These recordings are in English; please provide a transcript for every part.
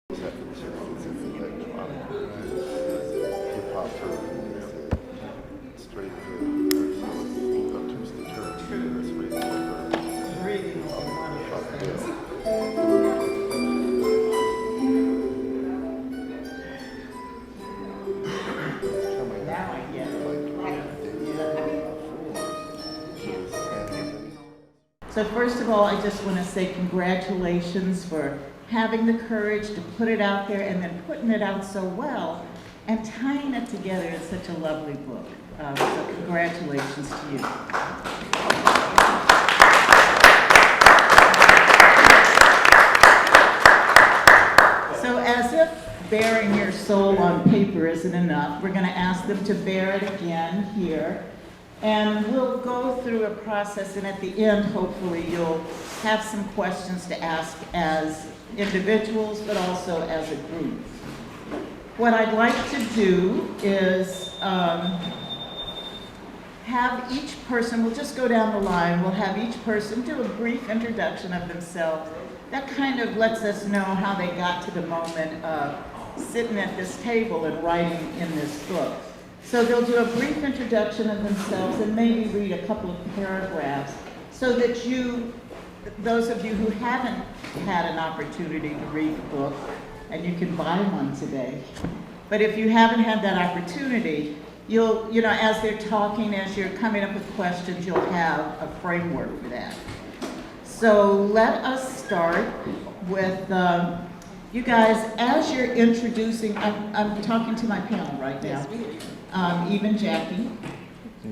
So first of all, I just want to say congratulations for having the courage to put it out there and then putting it out so well and tying it together in such a lovely book. So congratulations to you. So as if bearing your soul on paper isn't enough, we're going to ask them to bear it again here. And we'll go through a process, and at the end, hopefully, you'll have some questions to ask as individuals, but also as a group. What I'd like to do is have each person, we'll just go down the line, we'll have each person do a brief introduction of themselves. That kind of lets us know how they got to the moment of sitting at this table and writing in this book. So they'll do a brief introduction of themselves and maybe read a couple of paragraphs so that you, those of you who haven't had an opportunity to read the book, and you can buy one today, but if you haven't had that opportunity, you'll, as they're talking, as you're coming up with questions, you'll have a framework for that. So let us start with you guys, as you're introducing, I'm talking to my panel right now. Even Jackie.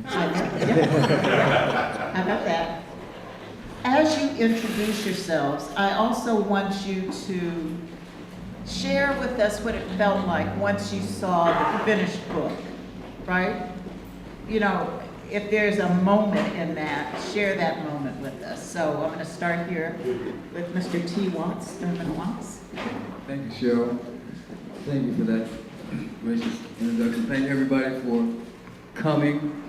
How about that? As you introduce yourselves, I also want you to share with us what it felt like once you saw the finished book, right? If there's a moment in that, share that moment with us. So I'm going to start here with Mr. T. Watts, Thurman Watts. Thank you, Cheryl. Thank you for that gracious introduction. Thank everybody for coming.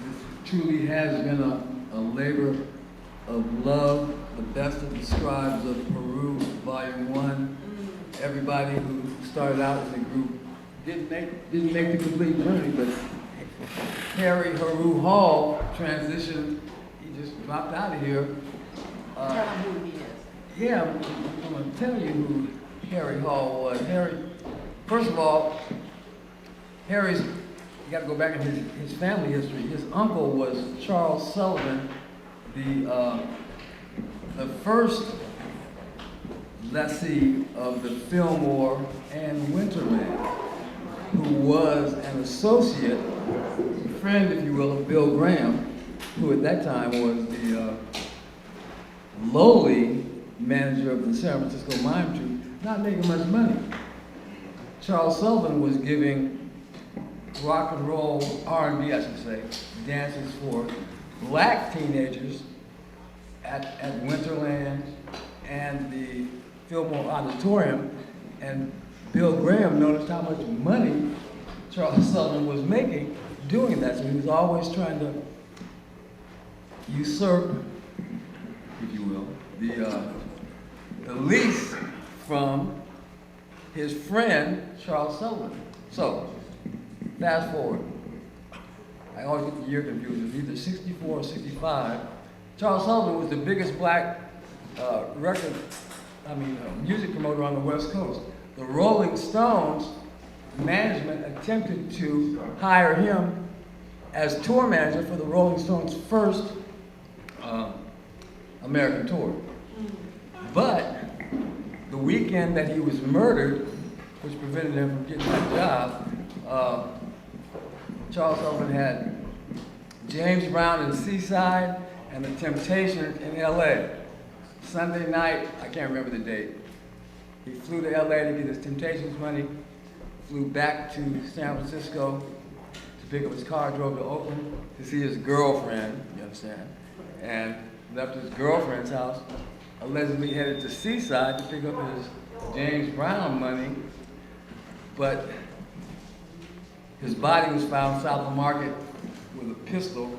This truly has been a labor of love, the best of the Scribes of Heru, Volume 1. Everybody who started out in the group didn't make the complete journey, but Harry Heru Hall transitioned. He just dropped out of here. Tell him who he is. Yeah, I'm going to tell you who Harry Hall was. First of all, you got to go back in his family history. His uncle was Charles Sullivan, the first lessee of the Fillmore and Winterland, who was an associate, friend, if you will, of Bill Graham, who at that time was the lowly manager of the San Francisco Mime Troupe, not making much money. Charles Sullivan was giving rock and roll, R&B, I should say, dances for black teenagers at Winterland and the Fillmore Auditorium, and Bill Graham noticed how much money Charles Sullivan was making doing that, so he was always trying to usurp, if you will, the lease from his friend, Charles Sullivan. So, fast forward. I always get the year confused. It's either 64 or 65. Charles Sullivan was the biggest black music promoter on the West Coast. The Rolling Stones management attempted to hire him as tour manager for the Rolling Stones' first American tour. But the weekend that he was murdered, which prevented him from getting that job, Charles Sullivan had James Brown in Seaside and the Temptations in LA. Sunday night, I can't remember the date, he flew to LA to get his Temptations money, flew back to San Francisco to pick up his car, drove to Oakland to see his girlfriend, you understand, and left his girlfriend's house, allegedly headed to Seaside to pick up his James Brown money, but his body was found south of Market with a pistol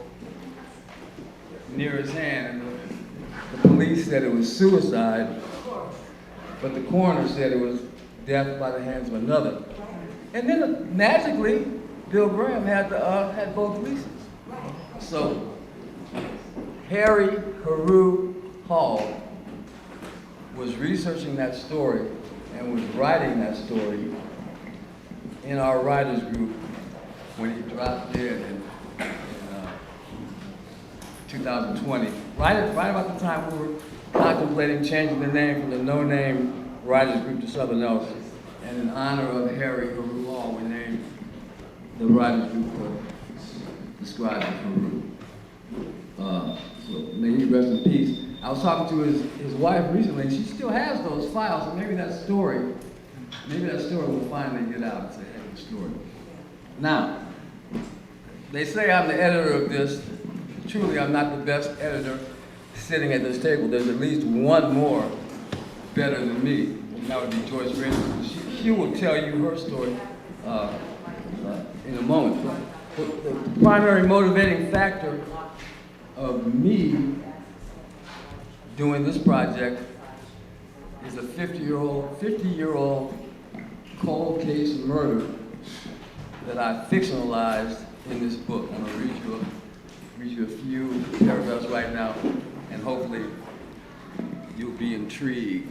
near his hand. And the police said it was suicide, but the coroner said it was death by the hands of another. And then magically, Bill Graham had both leases. So Harry Heru Hall was researching that story and was writing that story in our writers group when he dropped dead in 2020. Right about the time we were contemplating changing the name from the no-name writers group to something else. And in honor of Harry Heru Hall, we named the writers group the Scribes of Heru. So may he rest in peace. I was talking to his wife recently, and she still has those files, so maybe that story will finally get out. It's a heck of a story. Now, they say I'm the editor of this. Truly, I'm not the best editor sitting at this table. There's at least one more better than me, and that would be Joyce Gordon. She will tell you her story in a moment. But the primary motivating factor of me doing this project is a 50-year-old cold case murder that I fictionalized in this book. I'm going to read you a few paragraphs right now, and hopefully you'll be intrigued.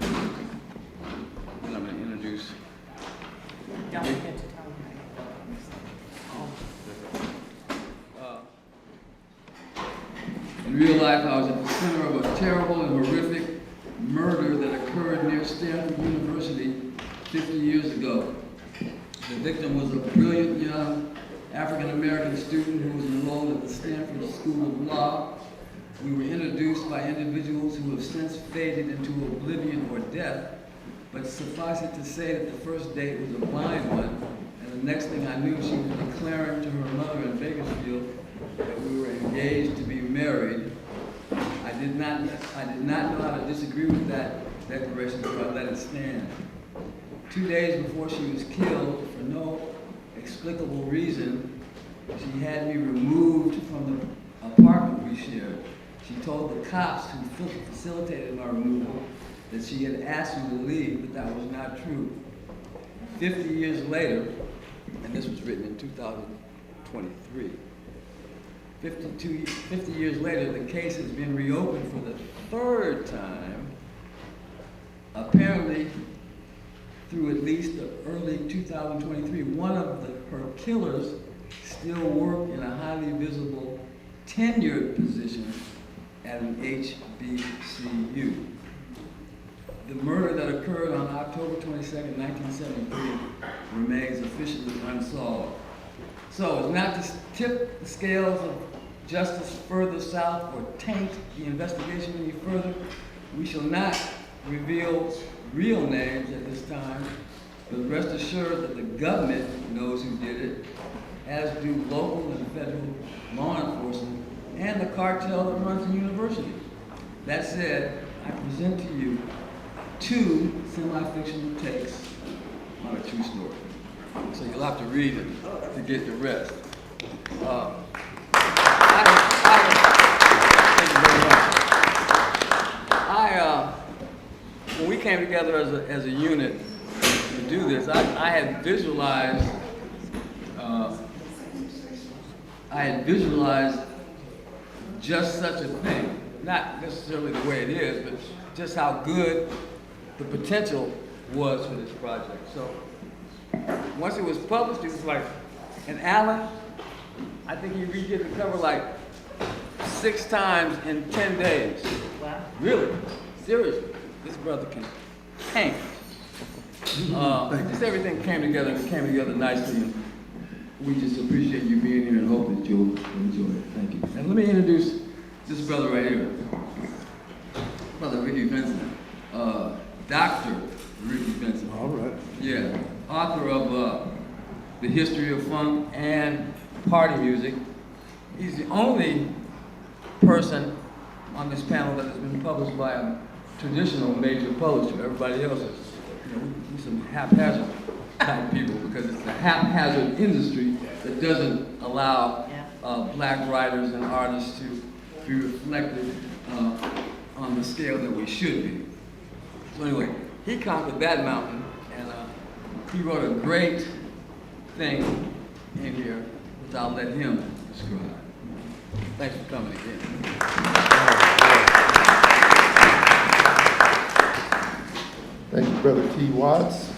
And I'm going to introduce. Don't forget to tell In real life, I was at the center of a terrible and horrific murder that occurred near Stanford University 50 years ago. The victim was a brilliant young African-American student who was enrolled at the Stanford School of Law. We were introduced by individuals who have since faded into oblivion or death, but suffice it to say that the first date was a blind one, and the next thing I knew, she was declaring to her mother in Bakersfield that we were engaged to be married. I did not know how to disagree with that declaration, so I let it stand. 2 days before she was killed, for no explicable reason, she had me removed from the apartment we shared. She told the cops who facilitated my removal that she had asked me to leave, but that was not true. 50 years later, and this was written in 2023, 50 years later, the case has been reopened for the third time, apparently through at least the early 2023. One of her killers still worked in a highly visible, tenured position at an HBCU. The murder that occurred on October 22nd, 1973 remains officially unsolved. So it's not to tip the scales of justice further south or taint the investigation any further. We shall not reveal real names at this time, but rest assured that the government knows who did it, as do local and federal law enforcement and the cartel that runs the university. That said, I present to you 2 semi-fictional takes on a true story. So you'll have to read it to get the rest. Thank you very much. When we came together as a unit to do this, I had visualized just such a thing. Not necessarily the way it is, but just how good the potential was for this project. So once it was published, it was like, and Alan, I think he redid the cover like 6 times in 10 days. Wow. Really? Seriously. This brother can paint. Just everything came together, and it came together nicely. And we just appreciate you being here and hope that you'll enjoy it. Thank you. And let me introduce this brother right here. Brother Ricky Vincent. Dr. Ricky Vincent. All right. Yeah. Author of The History of Funk and Party Music. He's the only person on this panel that has been published by a traditional major publisher. Everybody else is, we're some haphazard type people because it's a haphazard industry that doesn't allow black writers and artists to be reflected on the scale that we should be. So anyway, he conquered that mountain, and he wrote a great thing in here, which I'll let him describe. Thanks for coming again. Thank you, Brother T. Watts.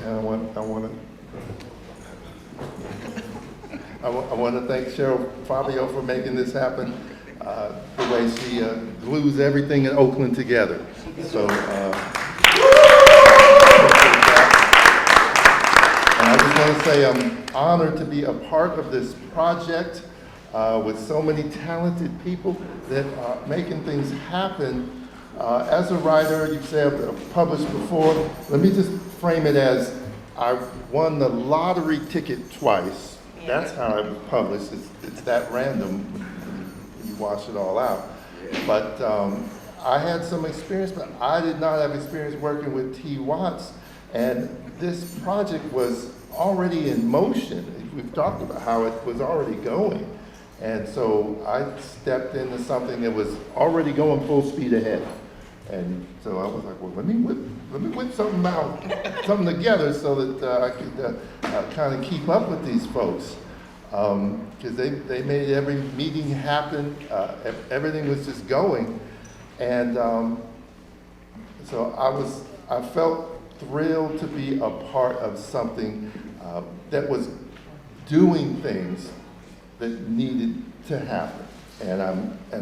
And I want to thank Cheryl Fabio for making this happen. The way she glues everything in Oakland together. So, and I just want to say I'm honored to be a part of this project with so many talented people that are making things happen. As a writer, you say I've published before. Let me just frame it as I won the lottery ticket twice. That's how I was published. It's that random. You wash it all out. But I had some experience, but I did not have experience working with T. Watts. And this project was already in motion. We've talked about how it was already going. And so I stepped into something that was already going full speed ahead. And so I was like, well, let me whip something out, something together so that I could kind of keep up with these folks. Because they made every meeting happen. Everything was just going. And so I felt thrilled to be a part of something that was doing things that needed to happen. And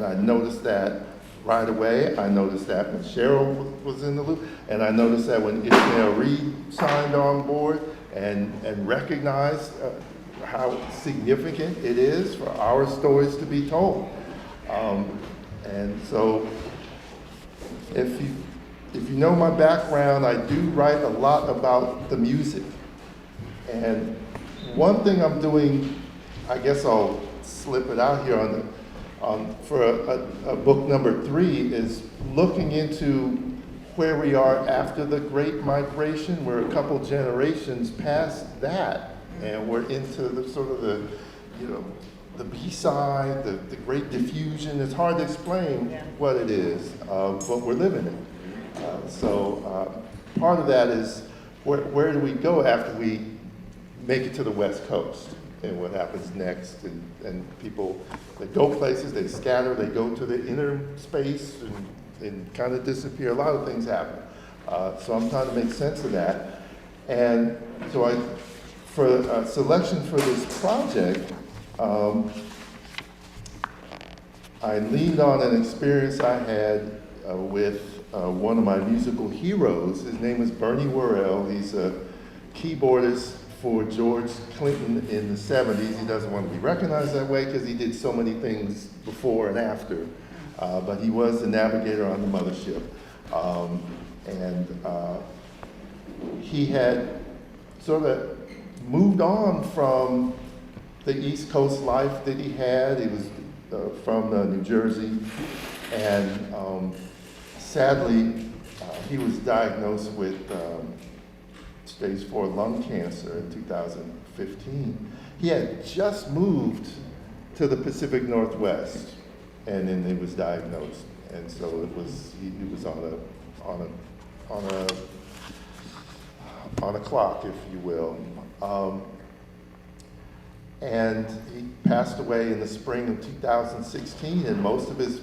I noticed that right away. I noticed that when Cheryl was in the loop, and I noticed that when Ishmael Reed signed on board and recognized how significant it is for our stories to be told. And so if you know my background, I do write a lot about the music. And one thing I'm doing, I guess I'll slip it out here for a book number 3, is looking into where we are after the Great Migration. We're a couple generations past that, and we're into the sort of the B-side, the great diffusion. It's hard to explain what it is, but we're living it. So part of that is where do we go after we make it to the West Coast, and what happens next, and people, they go places, they scatter, they go to the inner space and kind of disappear. A lot of things happen. So I'm trying to make sense of that. And so for a selection for this project, I leaned on an experience I had with one of my musical heroes. His name is Bernie Worrell. He's a keyboardist for George Clinton in the 70s. He doesn't want to be recognized that way because he did so many things before and after. But he was the navigator on the mothership. He had sort of moved on from the East Coast life that he had. He was from New Jersey. And sadly, he was diagnosed with stage 4 lung cancer in 2015. He had just moved to the Pacific Northwest, and then he was diagnosed. And so he was on a clock, if you will. And he passed away in the spring of 2016, and most of his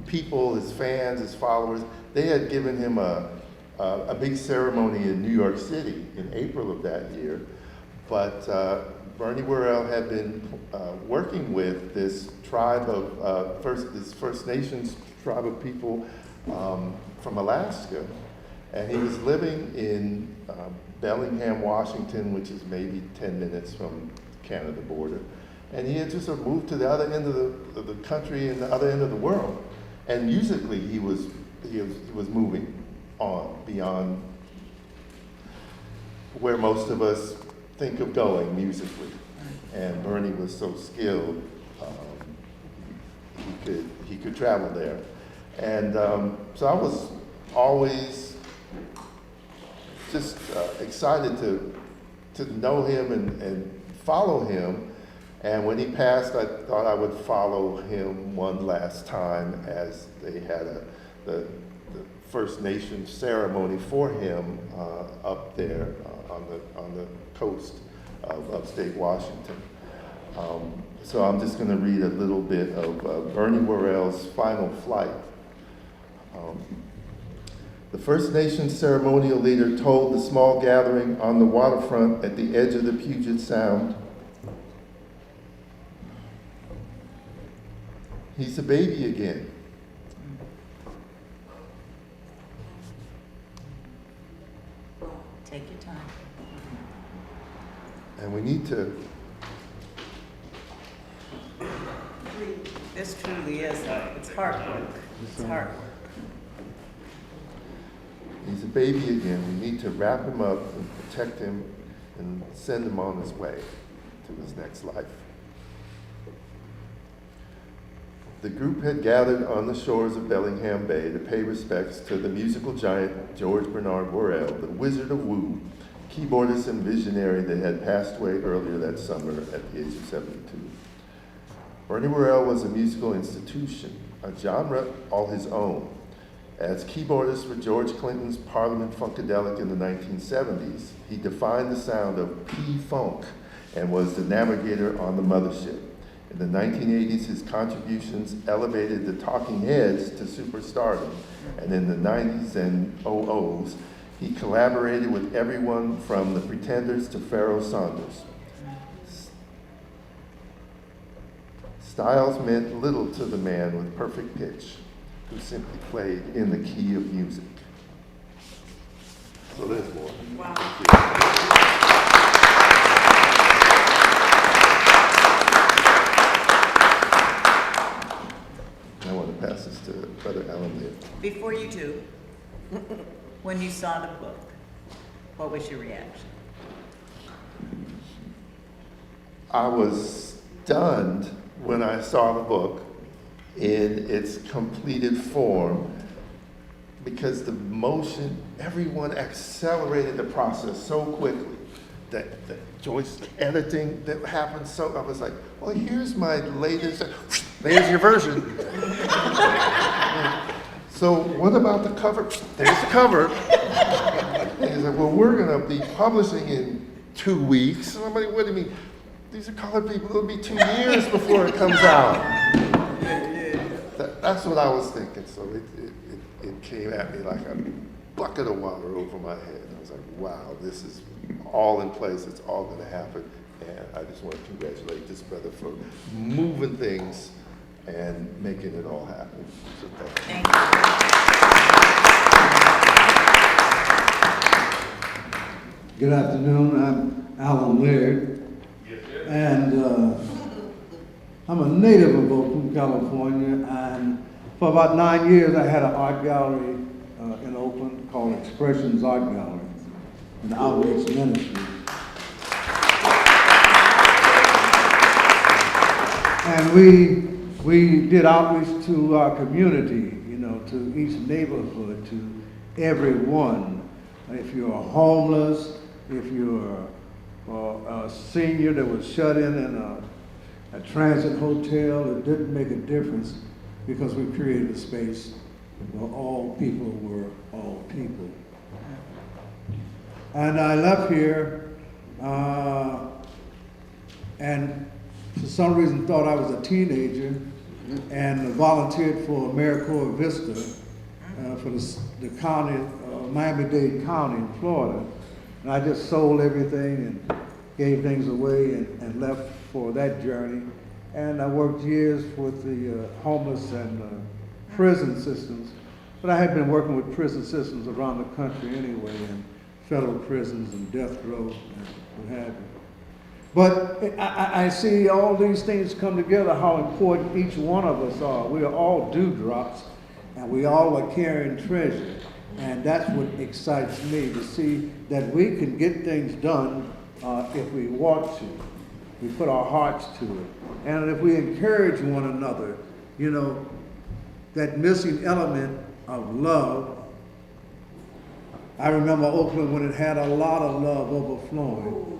people, his fans, his followers, they had given him a big ceremony in New York City in April of that year. But Bernie Worrell had been working with this tribe of this First Nations tribe of people from Alaska, and he was living in Bellingham, Washington, which is maybe 10 minutes from the Canada border. And he had just sort of moved to the other end of the country and the other end of the world. And musically, he was moving on beyond where most of us think of going musically. And Bernie was so skilled, he could travel there. And so I was always just excited to know him and follow him. And when he passed, I thought I would follow him one last time, as they had the First Nation ceremony for him up there on the coast of upstate Washington. So I'm just going to read a little bit of Bernie Worrell's Final Flight. The First Nation ceremonial leader told the small gathering on the waterfront at the edge of the Puget Sound, "He's a baby again. Take your time. And we need to This truly is, it's hard work. It's hard work. He's a baby again. We need to wrap him up and protect him and send him on his way to his next life." The group had gathered on the shores of Bellingham Bay to pay respects to the musical giant George Bernard Worrell, the Wizard of Woo, keyboardist and visionary that had passed away earlier that summer at the age of 72. Bernie Worrell was a musical institution, a genre all his own. As keyboardist for George Clinton's Parliament Funkadelic in the 1970s, he defined the sound of P-Funk and was the navigator on the mothership. In the 1980s, his contributions elevated the Talking Heads to superstardom, and in the 90s and 00s, he collaborated with everyone from the Pretenders to Pharoah Sanders. Styles meant little to the man with perfect pitch, who simply played in the key of music. So there's more. Wow. I want to pass this to Brother Alan Lee. Before you do, when you saw the book, what was your reaction? I was stunned when I saw the book in its completed form, because the motion, everyone accelerated the process so quickly. That Joyce, the editing that happened, so I was like, well, here's my latest, there's your version. So what about the cover? There's the cover. And he's like, well, we're gonna be publishing in 2 weeks. And I'm like, what do you mean? These are colored people, it'll be 2 years before it comes out. That's what I was thinking. So it came at me like a bucket of water over my head. I was like, wow, this is all in place. It's all going to happen. And I just want to congratulate this brother for moving things and making it all happen. So thank you. Thank you. Good afternoon. I'm Alan Laird. And I'm a native of Oakland, California, and for about 9 years I had an art gallery in Oakland called Expressions Art Gallery, an outreach ministry. And we did outreach to our community, to each neighborhood, to everyone. If you're homeless, if you're a senior that was shut in a transit hotel, it didn't make a difference because we created a space where all people were all people. And I left here and for some reason thought I was a teenager and volunteered for AmeriCorps Vista for the county, Miami-Dade County in Florida. And I just sold everything and gave things away and left for that journey. And I worked years with the homeless and prison systems. But I had been working with prison systems around the country anyway, and federal prisons and death row and what have you. But I see all these things come together, how important each one of us are. We are all dewdrops, and we all are carrying treasure. And that's what excites me, to see that we can get things done if we want to. We put our hearts to it. And if we encourage one another, that missing element of love. I remember Oakland when it had a lot of love overflowing.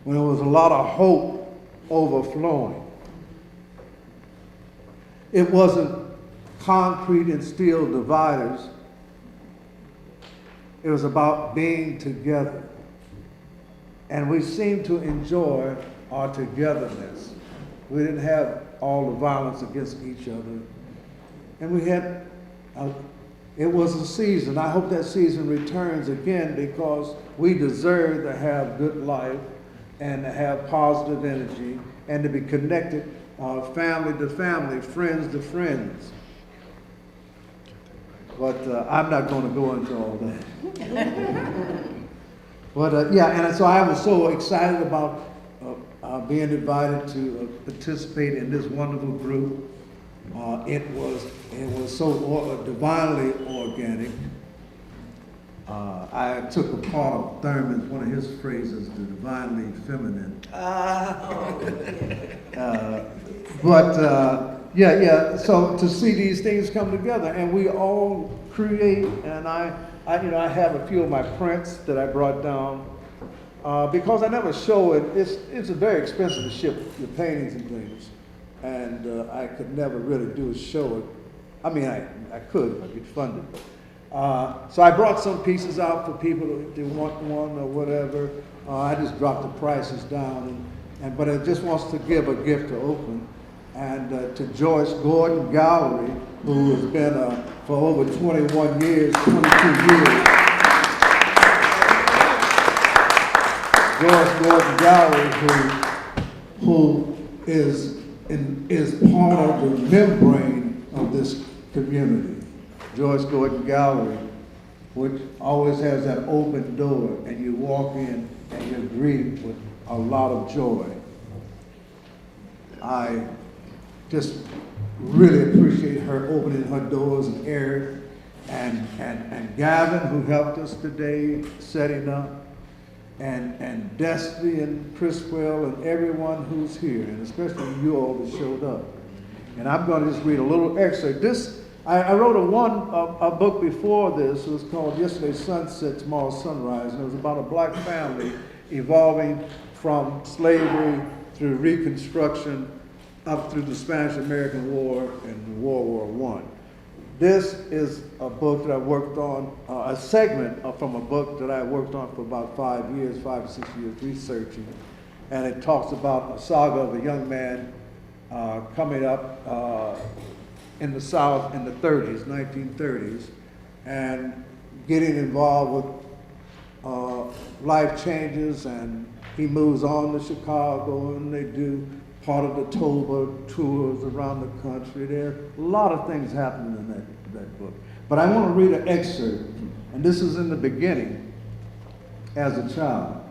When there was a lot of hope overflowing. It wasn't concrete and steel dividers. It was about being together. And we seemed to enjoy our togetherness. We didn't have all the violence against each other. And we had, it was a season. I hope that season returns again, because we deserve to have good life and to have positive energy and to be connected family to family, friends to friends. But I'm not going to go into all that. But yeah, and so I was so excited about being invited to participate in this wonderful group. It was so divinely organic. I took a part of Thurman's, one of his phrases, the divinely feminine. Yeah. So to see these things come together, and we all create, and I have a few of my prints that I brought down because I never show it. It's very expensive to ship your paintings and things, and I could never really do a show it. I mean, I could if I could fund it. So I brought some pieces out for people if they want one or whatever. I just dropped the prices down, but it just wants to give a gift to Oakland and to Joyce Gordon Gallery, who has been for over 21 years, 22 years. Joyce Gordon Gallery, who is part of the membrane of this community. Joyce Gordon Gallery, which always has that open door, and you walk in and you're greeted with a lot of joy. I just really appreciate her opening her doors, and Eric and Gavin, who helped us today setting up, and Destiny and Cristwell and everyone who's here, and especially you all that showed up. And I'm going to just read a little excerpt. I wrote a book before this. It was called Yesterday's Sunset, Tomorrow's Sunrise, and it was about a black family evolving from slavery through Reconstruction up through the Spanish-American War and World War I. This is a book that I worked on, a segment from a book that I worked on for about 5 to 6 years researching, and it talks about a saga of a young man coming up in the South in the 1930s, and getting involved with life changes, and he moves on to Chicago, and they do part of the Toba tours around the country. There are a lot of things happening in that book. But I want to read an excerpt, and this is in the beginning as a child.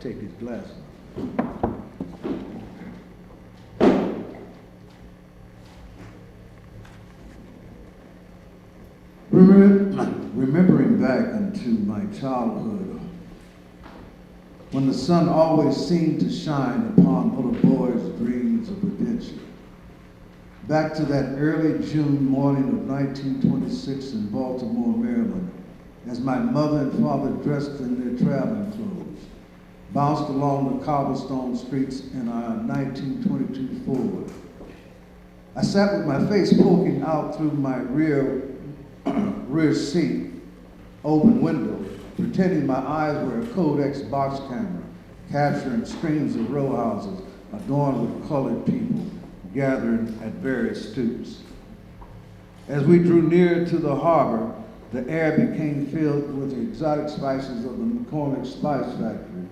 Take these glasses. Remembering back into my childhood, when the sun always seemed to shine upon little boys' dreams of adventure. Back to that early June morning of 1926 in Baltimore, Maryland, as my mother and father, dressed in their traveling clothes, bounced along the cobblestone streets in our 1922 Ford. I sat with my face poking out through my rear seat, open window, pretending my eyes were a Codex box camera, capturing streams of row houses adorned with colored people gathering at various stoops. As we drew near to the harbor, the air became filled with the exotic spices of the McCormick Spice Factory,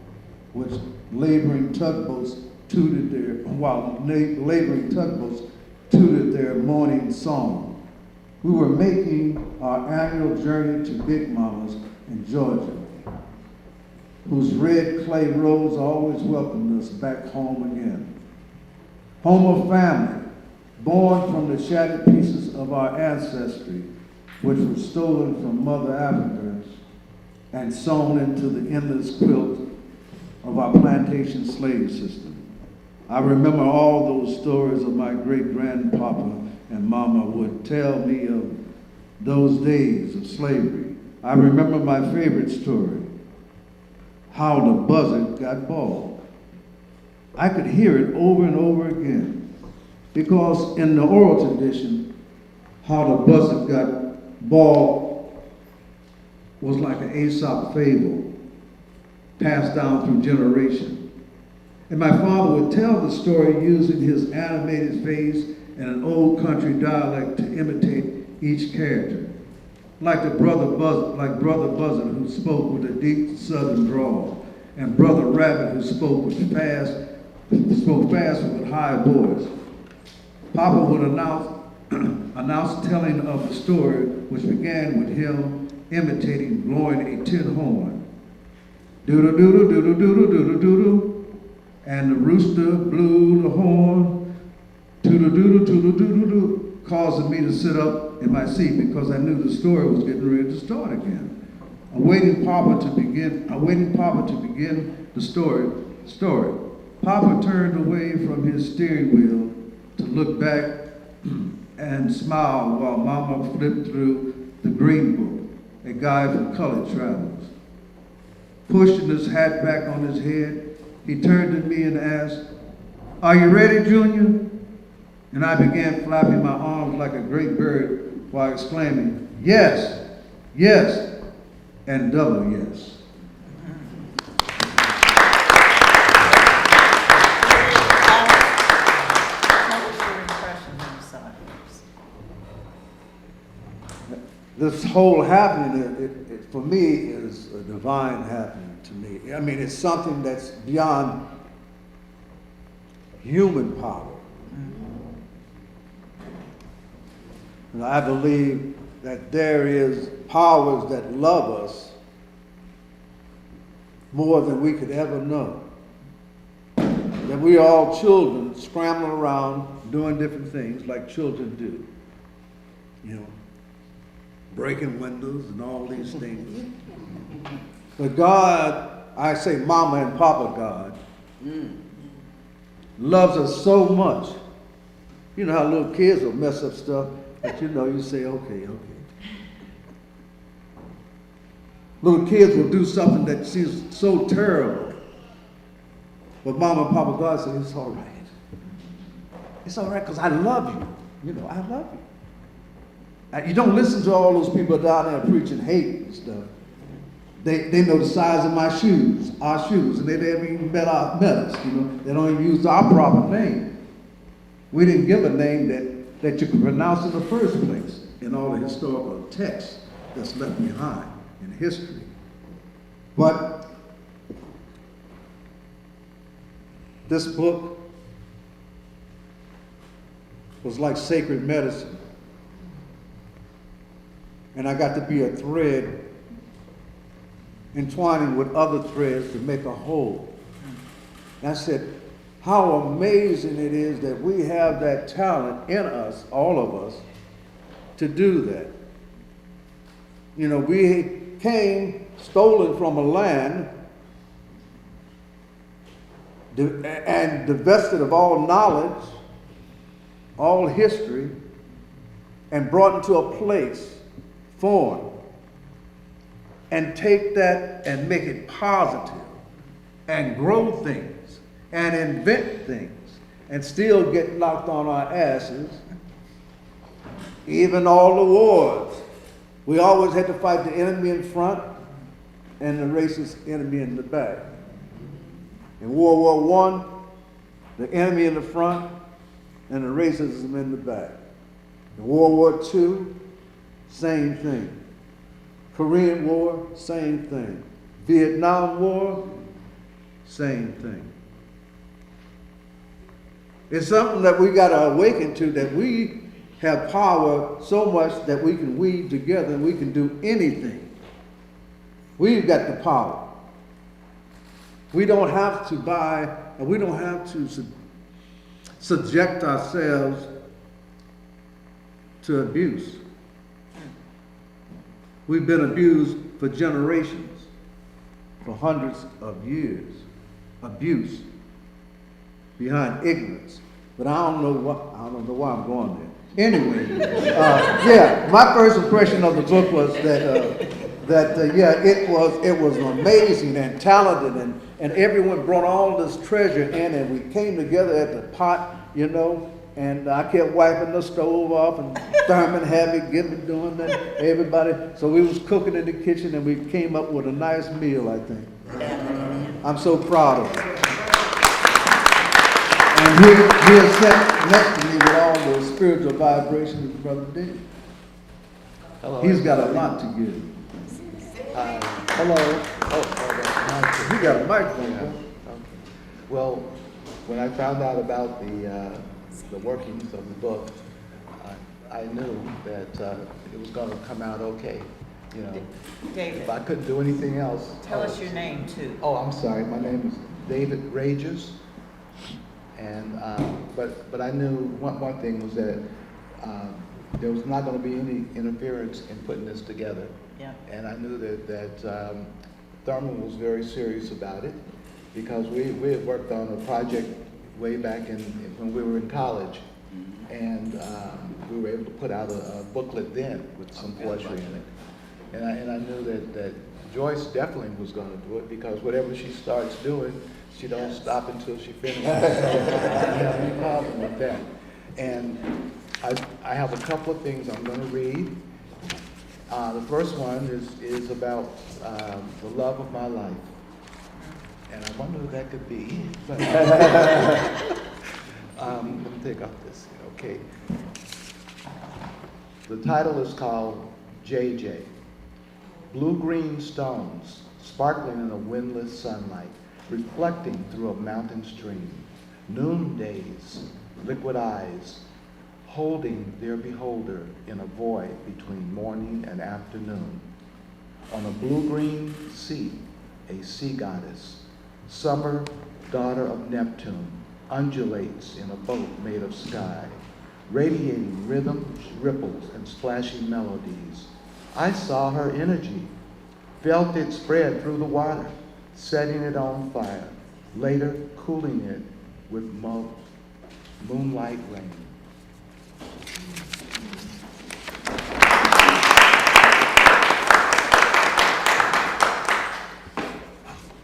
which laboring tugboats tooted their morning song. We were making our annual journey to Big Mama's in Georgia, whose red clay roads always welcomed us back home again. Home of family, born from the shattered pieces of our ancestry, which were stolen from Mother Africa and sewn into the endless quilt of our plantation slave system. I remember all those stories of my great-grandpapa and mama would tell me of those days of slavery. I remember my favorite story, how the buzzard got bald. I could hear it over and over again. Because in the oral tradition, how the buzzard got bald was like an Aesop fable passed down through generation. And my father would tell the story using his animated face and an old country dialect to imitate each character. Like Brother Buzzard, who spoke with a deep southern drawl, and Brother Rabbit, who spoke fast with high voice. Papa would announce telling of the story, which began with him imitating blowing a tin horn. Doodle doodle doodle doodle doodle doodle, and the rooster blew the horn. Toodle doodle doodle doodle doodle, causing me to sit up in my seat because I knew the story was getting ready to start again. Awaiting Papa to begin the story. Papa turned away from his steering wheel to look back and smile while Mama flipped through the Green Book, a guide for colored travelers. Pushing his hat back on his head, he turned to me and asked, "Are you ready, Junior?" And I began flapping my arms like a great bird while exclaiming, "Yes, yes, and double yes." What was your impression when you saw it? This whole happening, for me, is a divine happening to me. I mean, it's something that's beyond human power. And I believe that there is powers that love us more than we could ever know. That we are all children scrambling around doing different things like children do. You know, breaking windows and all these things. But God, I say Mama and Papa God, loves us so much. You know how little kids will mess up stuff, but you say, okay. Little kids will do something that seems so terrible. But Mama and Papa God say, it's all right. It's all right because I love you. I love you. You don't listen to all those people down there preaching hate and stuff. They know the size of my shoes, our shoes, and they haven't even met us. They don't even use our proper name. We didn't give a name that you could pronounce in the first place in all the historical texts that's left behind in history. But this book was like sacred medicine. And I got to be a thread entwining with other threads to make a whole. And I said, how amazing it is that we have that talent in us, all of us, to do that. We came stolen from a land and divested of all knowledge, all history, and brought into a place, foreign, and take that and make it positive and grow things and invent things and still get knocked on our asses. Even all the wars, we always had to fight the enemy in front and the racist enemy in the back. In World War I, the enemy in the front and the racism in the back. In World War II, same thing. Korean War, same thing. Vietnam War, same thing. It's something that we got to awaken to, that we have power so much that we can weave together and we can do anything. We've got the power. We don't have to buy, and we don't have to subject ourselves to abuse. We've been abused for generations, for hundreds of years. Abuse behind ignorance. But I don't know why I'm going there. Anyway, my first impression of the book was that it was amazing and talented, and everyone brought all this treasure in, and we came together at the pot, and I kept wiping the stove off, and Thurman had me getting it doing that. Everybody, so we was cooking in the kitchen, and we came up with a nice meal, I think. I'm so proud of it. And here sat next to me with all the spiritual vibrations is Brother Dave. Hello. He's got a lot to give. Hello. Oh, He got a microphone. yeah. Huh? Okay. Well, when I found out about the workings of the book, I knew that it was going to come out okay. You know, David, if I couldn't do anything else. tell us your name too. Oh, I'm sorry. My name is David Rages, and but I knew one thing was that there was not going to be any interference in putting this together. Yeah. And I knew that Thurman was very serious about it because we had worked on a project way back when we were in college, and we were able to put out a booklet then with some poetry in it. And I knew that Joyce definitely was going to do it because whatever she starts doing, she don't stop until she finishes. I don't have any problem with that. And I have a couple of things I'm going to read. The first one is about the love of my life. And I wonder who that could be. Let me take off this. Okay. The title is called JJ. Blue-green stones sparkling in a windless sunlight, reflecting through a mountain stream. Noondays, liquid eyes, holding their beholder in a void between morning and afternoon. On a blue-green sea, a sea goddess, summer daughter of Neptune, undulates in a boat made of sky, radiating rhythms, ripples, and splashing melodies. I saw her energy, felt it spread through the water, setting it on fire, later cooling it with moonlight rain.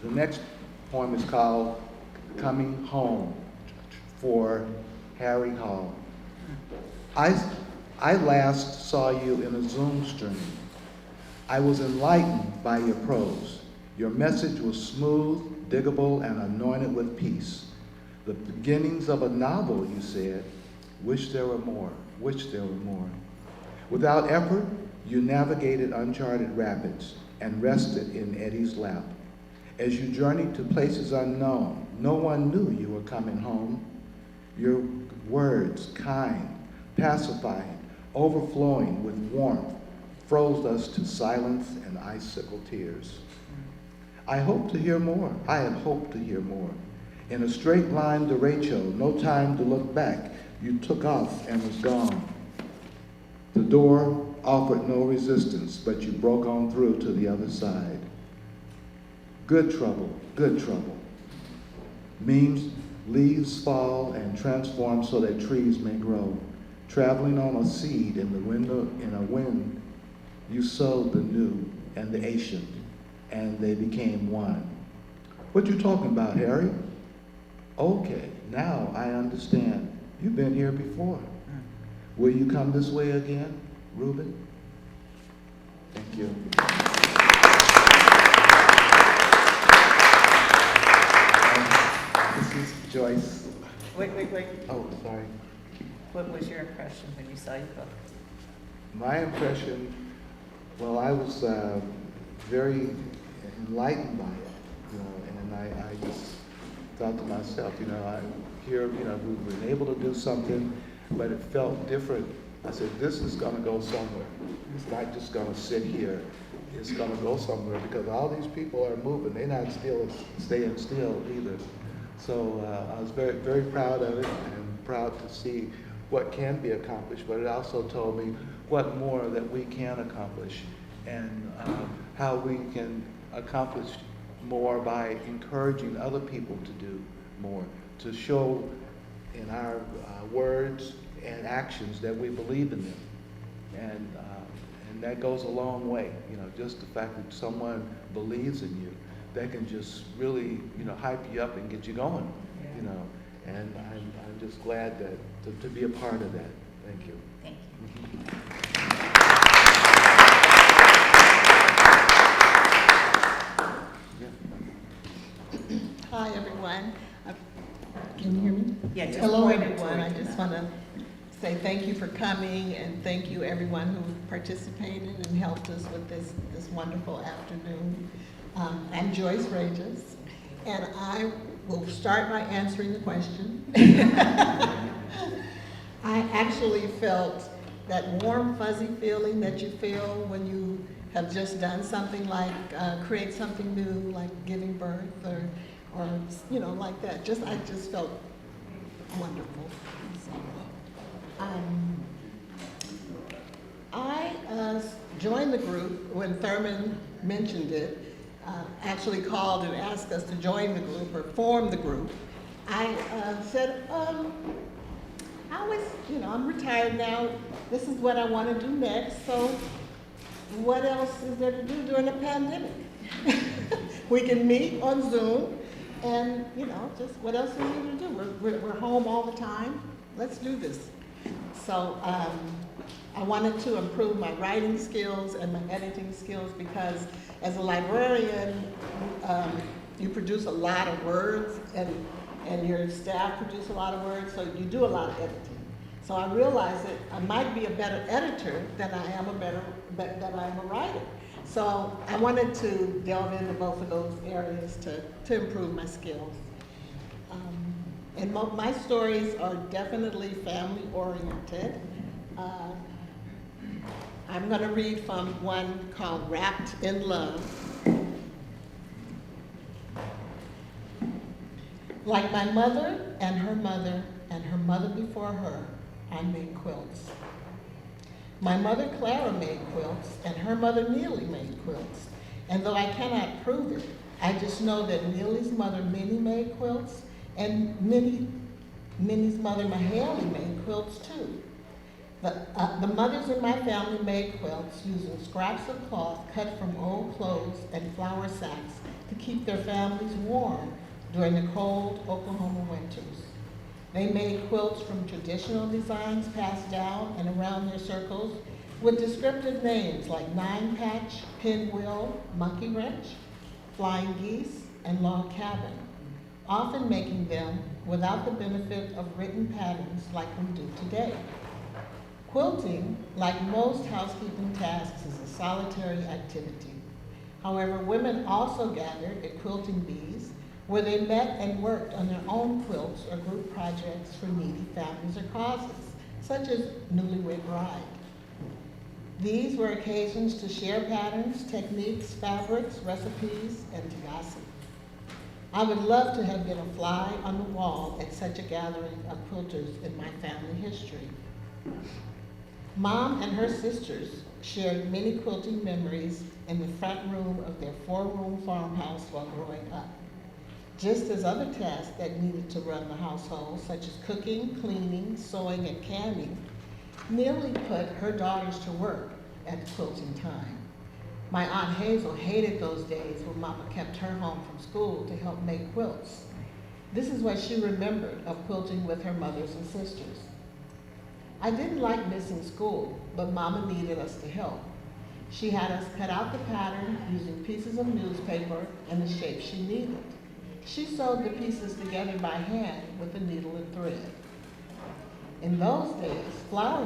The next poem is called Coming Home for Harry Hall. I last saw you in a Zoom stream. I was enlightened by your prose. Your message was smooth, diggable, and anointed with peace. The beginnings of a novel, you said. Wish there were more, wish there were more. Without effort, you navigated uncharted rapids and rested in Eddie's lap. As you journeyed to places unknown, no one knew you were coming home. Your words, kind, pacifying, overflowing with warmth, froze us to silence and icicle tears. I hope to hear more. I had hoped to hear more. In a straight line derecho, no time to look back, you took off and was gone. The door offered no resistance, but you broke on through to the other side. Good trouble, good trouble. Means leaves fall and transform so that trees may grow. Traveling on a seed in the window, in a wind, you sowed the new and the ancient, and they became one. What you talking about, Harry? Okay, now I understand. You've been here before. Will you come this way again, Reuben? Thank you. This is Joyce. Wait. Oh, sorry. What was your impression when you saw your book? My impression, well, I was very enlightened by it, and I just thought to myself, I hear, we've been able to do something, but it felt different. I said, this is going to go somewhere. It's not just going to sit here. It's going to go somewhere because all these people are moving. They're not staying still either. So I was very, very proud of it and proud to see what can be accomplished, but it also told me what more that we can accomplish and how we can accomplish more by encouraging other people to do more, to show in our words and actions that we believe in them. And that goes a long way, just the fact that someone believes in you, that can just really, hype you up and get you going, And I'm I'm just glad that to be a part of that. Thank you. Thank you. Hi, everyone. Can you hear me? Yeah, just Hello, point it everyone. toward I the just mouth. want to say thank you for coming, and thank you everyone who participated and helped us with this wonderful afternoon. I'm Joyce Regis, and I will start by answering the question. I actually felt that warm, fuzzy feeling that you feel when you have just done something like create something new, like giving birth, or you know, like that. I just felt wonderful. So, I joined the group when Thurman mentioned it. Actually called and asked us to join the group or form the group. I said, I'm retired now. This is what I want to do next. So what else is there to do during a pandemic? We can meet on Zoom and, just what else is there to do? We're home all the time. Let's do this. So I wanted to improve my writing skills and my editing skills because as a librarian, you produce a lot of words and your staff produce a lot of words, so you do a lot of editing. So I realized that I might be a better editor than I am a writer. So I wanted to delve into both of those areas to improve my skills. And my stories are definitely family oriented. I'm going to read from one called Wrapped in Love. Like my mother and her mother and her mother before her, I made quilts. My mother Clara made quilts and her mother Neely made quilts. And though I cannot prove it, I just know that Neely's mother Minnie made quilts and Minnie's mother Mahaley made quilts too. The mothers in my family made quilts using scraps of cloth cut from old clothes and flour sacks to keep their families warm during the cold Oklahoma winters. They made quilts from traditional designs passed down and around their circles with descriptive names like nine patch, pinwheel, monkey wrench, flying geese, and log cabin, often making them without the benefit of written patterns like we do today. Quilting, like most housekeeping tasks, is a solitary activity. However, women also gathered at quilting bees where they met and worked on their own quilts or group projects for needy families or causes, such as newlywed bride. These were occasions to share patterns, techniques, fabrics, recipes, and to gossip. I would love to have been a fly on the wall at such a gathering of quilters in my family history. Mom and her sisters shared many quilting memories in the front room of their 4-room farmhouse while growing up. Just as other tasks that needed to run the household, such as cooking, cleaning, sewing, and canning, Neely put her daughters to work at quilting time. My Aunt Hazel hated those days when Mama kept her home from school to help make quilts. This is what she remembered of quilting with her mothers and sisters. I didn't like missing school, but Mama needed us to help. She had us cut out the pattern using pieces of newspaper and the shape she needed. She sewed the pieces together by hand with a needle and thread. In those days, flour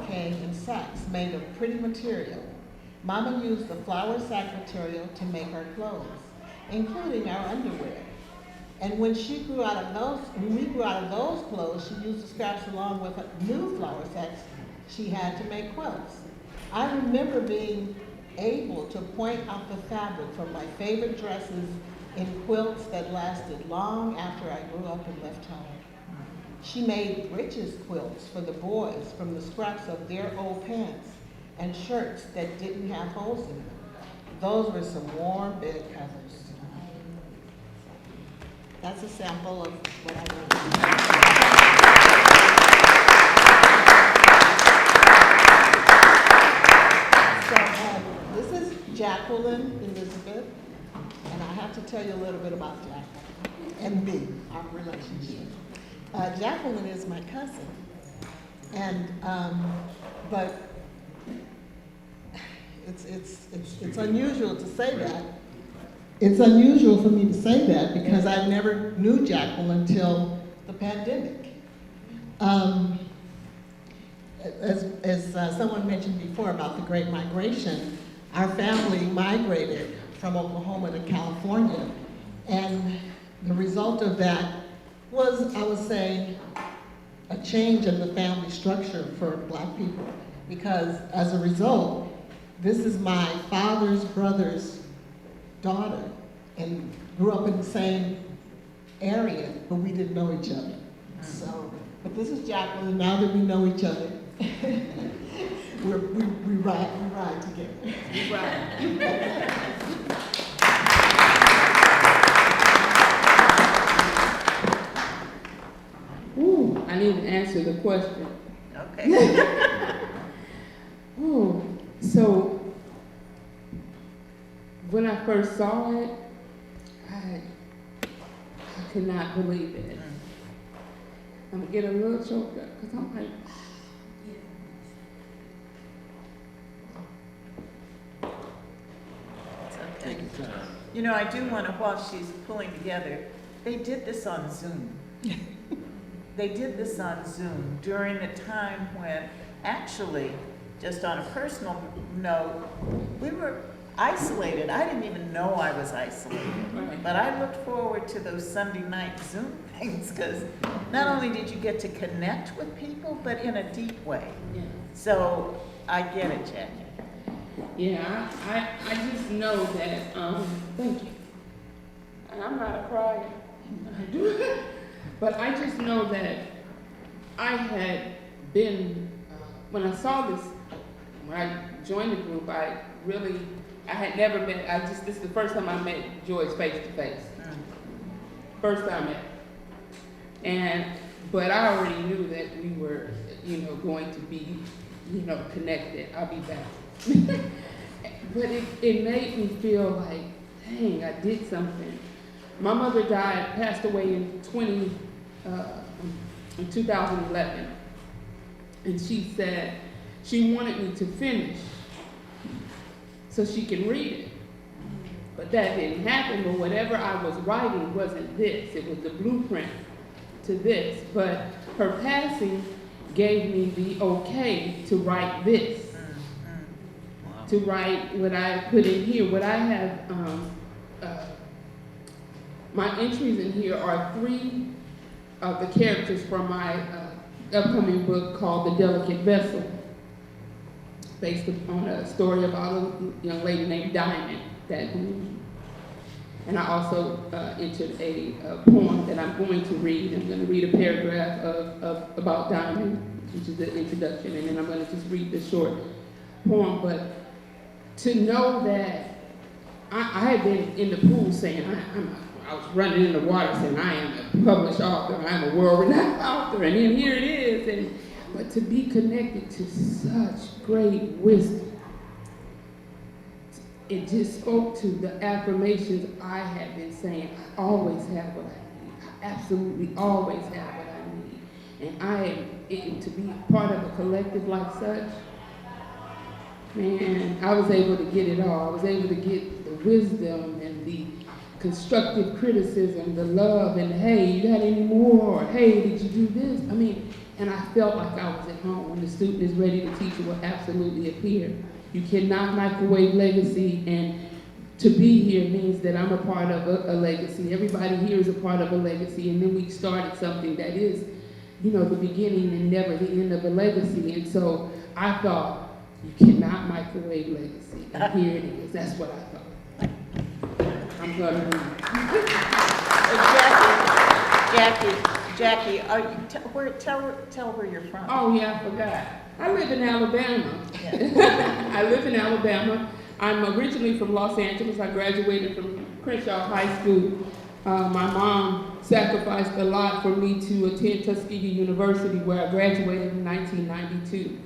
came in sacks made of pretty material. Mama used the flour sack material to make our clothes, including our underwear. And when we grew out of those clothes, she used the scraps along with new flour sacks she had to make quilts. I remember being able to point out the fabric from my favorite dresses in quilts that lasted long after I grew up and left home. She made breeches quilts for the boys from the scraps of their old pants and shirts that didn't have holes in them. Those were some warm bed covers. That's a sample of what I wrote. So this is Jacqueline Elizabeth, and I have to tell you a little bit about Jacqueline and me, our relationship. Jacqueline is my cousin, and but it's unusual to say that. It's unusual for me to say that because I never knew Jacqueline until the pandemic. As someone mentioned before about the Great Migration, our family migrated from Oklahoma to California, and the result of that was, I would say, a change in the family structure for Black people, because as a result, this is my father's brother's daughter, and grew up in the same area, but we didn't know each other. So, but this is Jacqueline. Now that we know each other, we ride together. We ride. Ooh, I need to answer the question. Okay. Ooh, so when I first saw it, I could not believe it. I'm gonna get a little choked up because I'm like, It's okay. You know, I do want to, while she's pulling together, they did this on Zoom. They did this on Zoom during the time when, actually, just on a personal note, we were isolated. I didn't even know I was isolated. Right. But I looked forward to those Sunday night Zoom things because not only did you get to connect with people, but in a deep way. yeah. So I get it, Jackie. Yeah, I just know that, thank you. And I'm not a crier, I do. But I just know that I had been, when I saw this, when I joined the group, I had never met, this is the first time I met Joyce face to face. First time met. But I already knew that we were, going to be, connected. I'll be back. But it made me feel like, dang, I did something. My mother passed away in 2011. And she said she wanted me to finish so she can read it. But that didn't happen, but whatever I was writing wasn't this. It was the blueprint to this. But her passing gave me the okay to write this. To write what I put in here. What I have, my entries in here are 3 of the characters from my upcoming book called The Delicate Vessel, based on a story about a young lady named Diamond that bloomed. And I also entered a poem that I'm going to read. I'm going to read a paragraph about Diamond, which is the introduction, and then I'm going to just read the short poem. But to know that I had been in the pool saying, I was running in the water saying, I am a published author, I am a world-renowned author, and then here it is. But to be connected to such great wisdom, it just spoke to the affirmations I had been saying. I always have what I need. I absolutely always have what I need. And to be part of a collective like such, man, I was able to get it all. I was able to get the wisdom and the constructive criticism, the love, and hey, you got any more? Or, hey, did you do this? And I felt like I was at home. When the student is ready, the teacher will absolutely appear. You cannot microwave legacy, and to be here means that I'm a part of a legacy. Everybody here is a part of a legacy, and then we started something that is, the beginning and never the end of a legacy. And so I thought, you cannot microwave legacy. And here it is. That's what I thought. I'm going to read. Jackie, are you, tell where you're from. Oh, yeah, I forgot. I live in Alabama. Yeah. I live in Alabama. I'm originally from Los Angeles. I graduated from Crenshaw High School. My mom sacrificed a lot for me to attend Tuskegee University, where I graduated in 1992.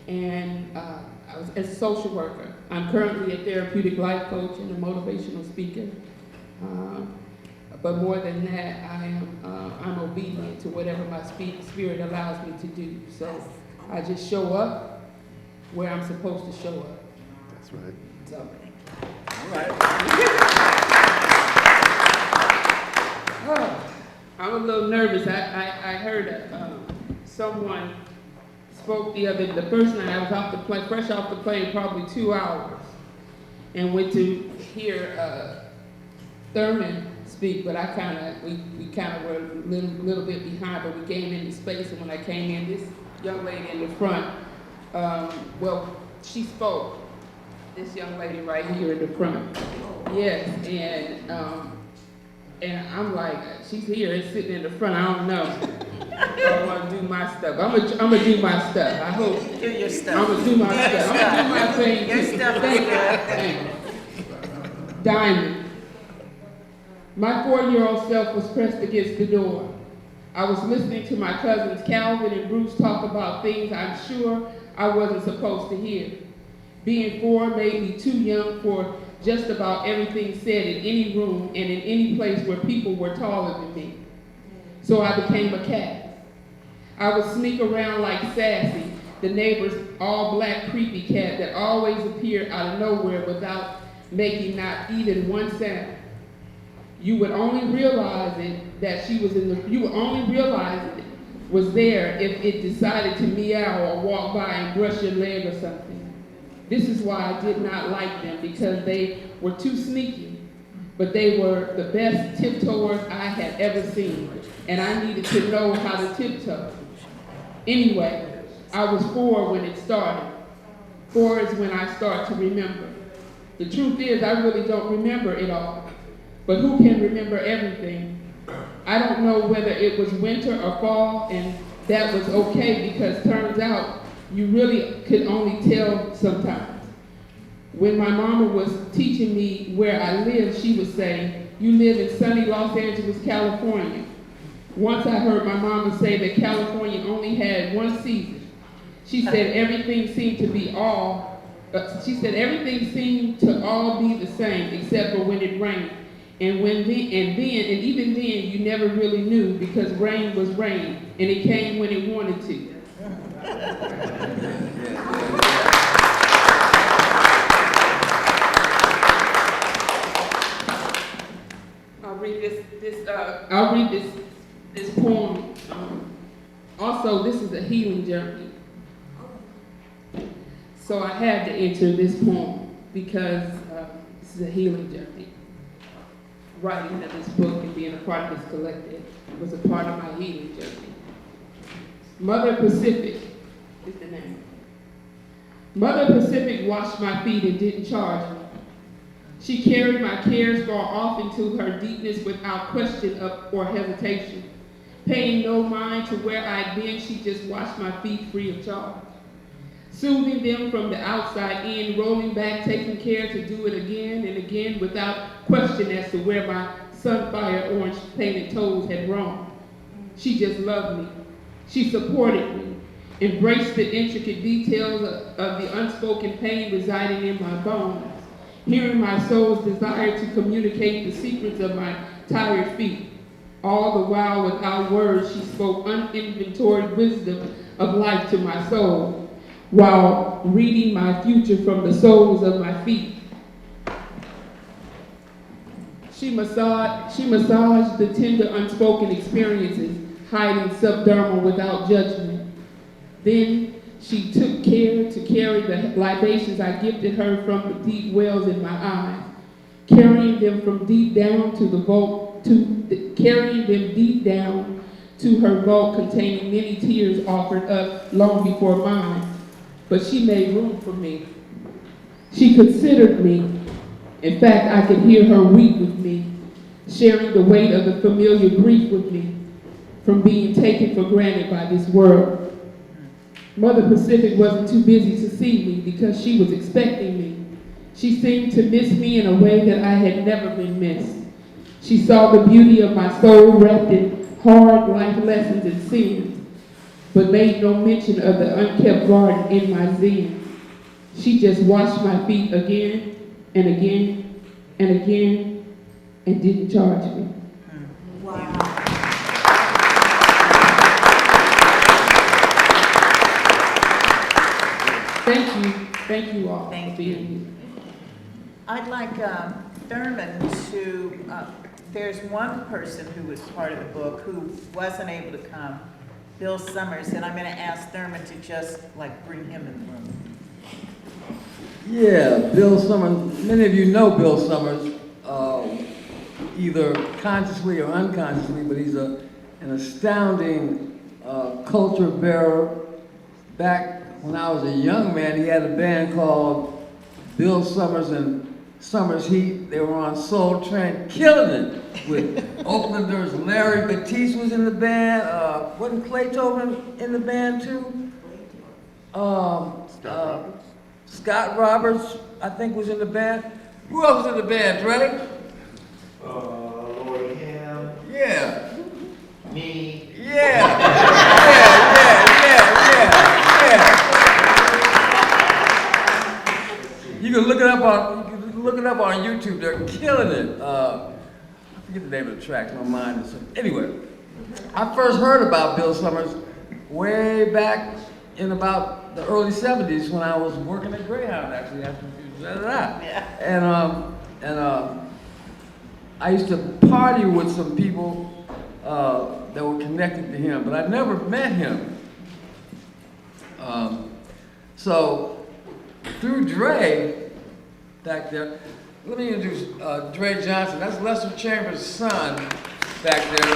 And I was as a social worker. I'm currently a therapeutic life coach and a motivational speaker, a but more than that, I'm obedient to whatever my spirit allows me to do. So I just show up where I'm supposed to show up. That's right. So. I'm a little nervous. I heard someone spoke the first night I was off the plane, fresh off the plane, probably 2 hours, and went to hear Thurman speak, but we kind of were a little bit behind, but we came into space, and when I came in, this young lady in the front, she spoke. This young lady right here in the front. Yes, and I'm like, she's here, it's sitting in the front, I don't know. I want to do my stuff. I'm gonna do my stuff. I hope. Do your stuff. I'm gonna do my stuff. I'm gonna do my thing. Your stuff is good. Diamond. My 4-year-old self was pressed against the door. I was listening to my cousins Calvin and Bruce talk about things I'm sure I wasn't supposed to hear. Being 4 made me too young for just about everything said in any room and in any place where people were taller than me. So I became a cat. I would sneak around like Sassy, the neighbor's all-black creepy cat that always appeared out of nowhere without making not even one sound. You would only realize you would only realize it was there if it decided to meow or walk by and brush your leg or something. This is why I did not like them, because they were too sneaky, but they were the best tiptoers I had ever seen, and I needed to know how to tiptoe. Anyway, I was 4 when it started. 4 is when I start to remember. The truth is, I really don't remember it all, but who can remember everything? I don't know whether it was winter or fall, and that was okay, because turns out you really could only tell sometimes. When my mama was teaching me where I lived, she would say, "You live in sunny Los Angeles, California." Once I heard my mama say that California only had one season. She said everything seemed to all be the same except for when it rained. And even then you never really knew, because rain was rain and it came when it wanted to. I'll read this poem. Also, this is a healing journey. So I had to enter this poem because this is a healing journey. Writing of this book and being a part of this collective was a part of my healing journey. Mother Pacific is the name. Mother Pacific washed my feet and didn't charge me. She carried my cares far off into her deepness without question or hesitation. Paying no mind to where I'd been, she just washed my feet free of charge. Soothing them from the outside in, rolling back, taking care to do it again and again without question as to where my sunfire orange painted toes had roamed. She just loved me. She supported me, embraced the intricate details of the unspoken pain residing in my bones, hearing my soul's desire to communicate the secrets of my tired feet. All the while, without words, she spoke uninventoried wisdom of life to my soul, while reading my future from the soles of my feet. She massaged the tender, unspoken experiences, hiding subdermal without judgment. Then she took care to carry the libations I gifted her from the deep wells in my eyes, carrying them from deep down to the vault, carrying them deep down to her vault containing many tears offered up long before mine. But she made room for me. She considered me. In fact, I could hear her weep with me, sharing the weight of the familiar grief with me from being taken for granted by this world. Mother Pacific wasn't too busy to see me because she was expecting me. She seemed to miss me in a way that I had never been missed. She saw the beauty of my soul wrapped in hard life lessons and sins, but made no mention of the unkept garden in my zen. She just washed my feet again and again and again and didn't charge me. Thank you all Thank for being you. here. I'd like Thurman to, there's one person who was part of the book who wasn't able to come, Bill Summers, and I'm going to ask Thurman to just like bring him in the room. Yeah, Bill Summers, many of you know Bill Summers, either consciously or unconsciously, but he's an astounding culture bearer. Back when I was a young man, he had a band called Bill Summers and Summers Heat. They were on Soul Train, killing it with Oaklanders. Larry Batiste was in the band. Wasn't Clay Tobin in the band too? Scott Roberts, I think, was in the band. Who else was in the band, Dre? Lord Ham, Yeah. me. Yeah. You can look it up on YouTube. They're killing it. I forget the name of the track. My mind is. Anyway, I first heard about Bill Summers way back in about the early '70s when I was working at Greyhound. Actually, after and I used to party with some people that were connected to him, but I never met him. So through Dre back there, let me introduce Dre Johnson. That's Lester Chambers' son back there.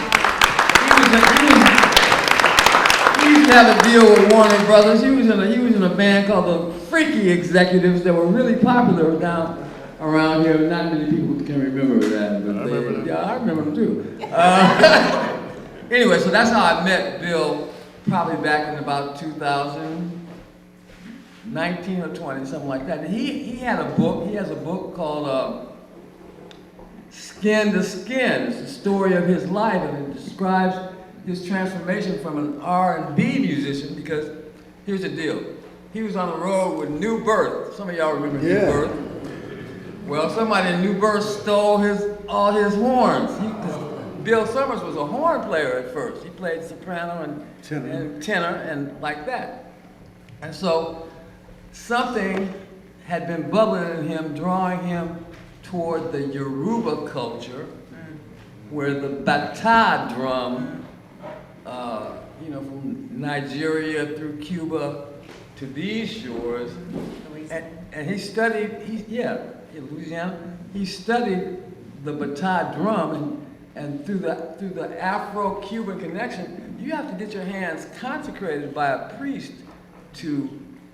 He used to have a deal with Warner Brothers. He was in a band called the Freaky Executives that were really popular down around here. Not many people can remember that, but I remember them too. Anyway, so that's how I met Bill, probably back in about 2019 or 20, something like that. And he had a book. He has a book called Skin to Skin. It's the story of his life, and it describes his transformation from an R&B musician, because here's the deal. He was on the road with New Birth. Some of y'all remember New Birth. Well, somebody in New Birth stole all his horns. Bill Summers was a horn player at first. He played soprano and tenor and like that. And so something had been bubbling in him, drawing him toward the Yoruba culture, where the bata drum, from Nigeria through Cuba to these shores, and he studied, in Louisiana, he studied the bata drum, and through the Afro-Cuban connection, you have to get your hands consecrated by a priest to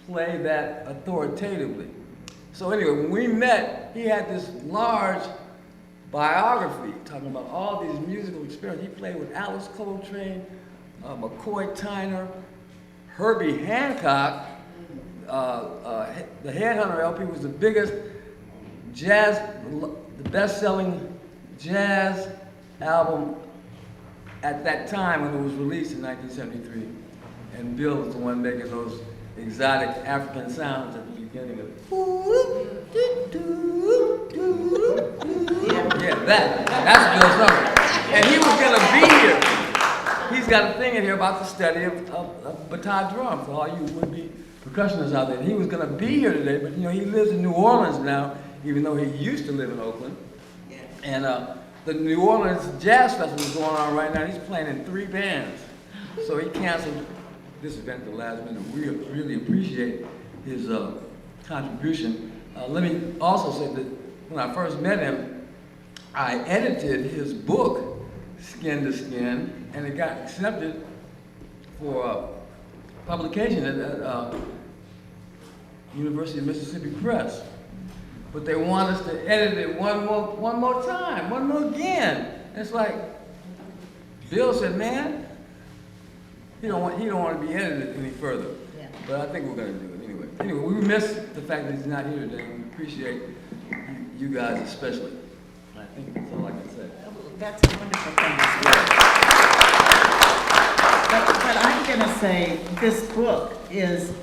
play that authoritatively. So anyway, when we met, he had this large biography talking about all these musical experiences. He played with Alice Coltrane, McCoy Tyner, Herbie Hancock. The Headhunter LP was the biggest the best-selling jazz album at that time when it was released in 1973. And Bill was the one making those exotic African sounds at the beginning of that's Bill Summers. And he was gonna be here. He's got a thing in here about the study of bata drum for all you would-be percussionists out there. And he was gonna be here today, but he lives in New Orleans now, even though he used to live in Oakland. And the New Orleans Jazz Festival is going on right now. He's playing in 3 bands. So he canceled this event at the last minute. We really appreciate his contribution. Let me also say that when I first met him, I edited his book, Skin to Skin, and it got accepted for publication at University of Mississippi Press. But they want us to edit it one more time, one more again. And it's like, Bill said, man, he don't want to be edited any further. Yeah. But I think we're going to do it anyway. Anyway, we miss the fact that he's not here today. We appreciate you guys especially. I think that's all I can say. That's a wonderful thing as well. But I'm going to say this book is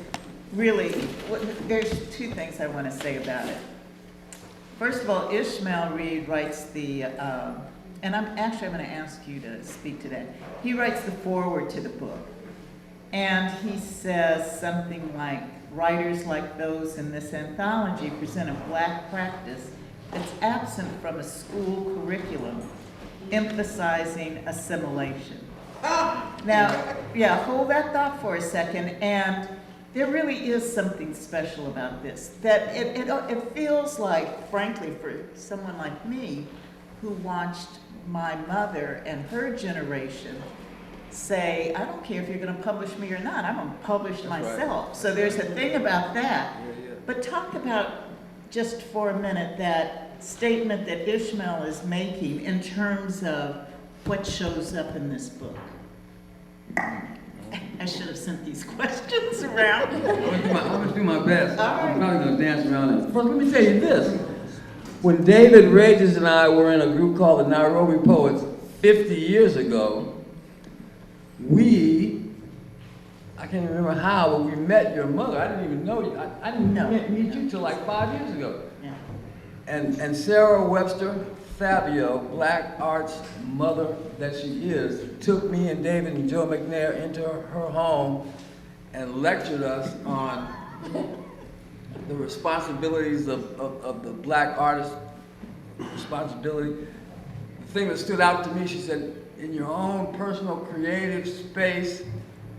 really, there's 2 things I want to say about it. First of all, Ishmael Reed writes the and I'm going to ask you to speak to that. He writes the foreword to the book, and he says something like, writers like those in this anthology present a Black practice that's absent from a school curriculum, emphasizing assimilation. Now, yeah, hold that thought for a second, and there really is something special about this, that it feels like, frankly, for someone like me, who watched my mother and her generation say, I don't care if you're going to publish me or not, I'm going to publish myself. Right. So there's a thing about that. Yeah. But talk about, just for a minute, that statement that Ishmael is making in terms of what shows up in this book. I should have sent these questions around. I'm going to do my best. All right. I'm probably going to dance around it. First, let me tell you this. When David Regis and I were in a group called the Nairobi Poets 50 years ago, I can't even remember how, but we met your mother. I didn't even know you. I didn't meet you till like 5 years ago. Yeah. And Sarah Webster Fabio, Black Arts mother that she is, took me and David and Joe McNair into her home and lectured us on the responsibilities of the Black artist responsibility. The thing that stood out to me, she said, in your own personal creative space,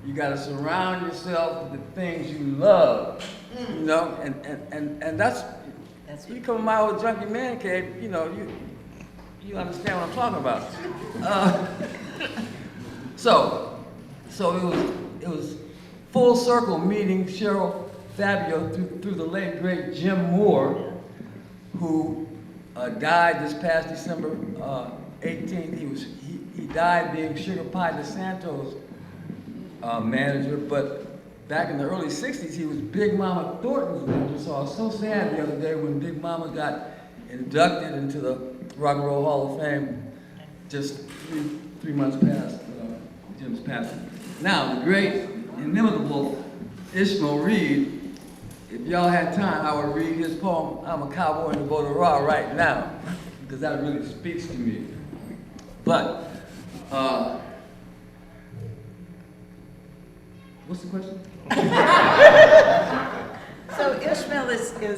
you got to surround yourself with the things you love, you know, and that's you come to my old junkie man cave, you know, you understand what I'm talking about. So it was full circle meeting Cheryl Fabio through the late great Jim Moore, who died this past December 18th. He died being Sugar Pie DeSanto's manager, but back in the early 60s, he was Big Mama Thornton's manager. So I was so sad the other day when Big Mama got inducted into the Rock and Roll Hall of Fame just three months past Jim's passing. Now, the great, inimitable Ishmael Reed, if y'all had time, I would read his poem, I'm a Cowboy in the Boat of Ra right now, because that really speaks to me. But, what's the question? So Ishmael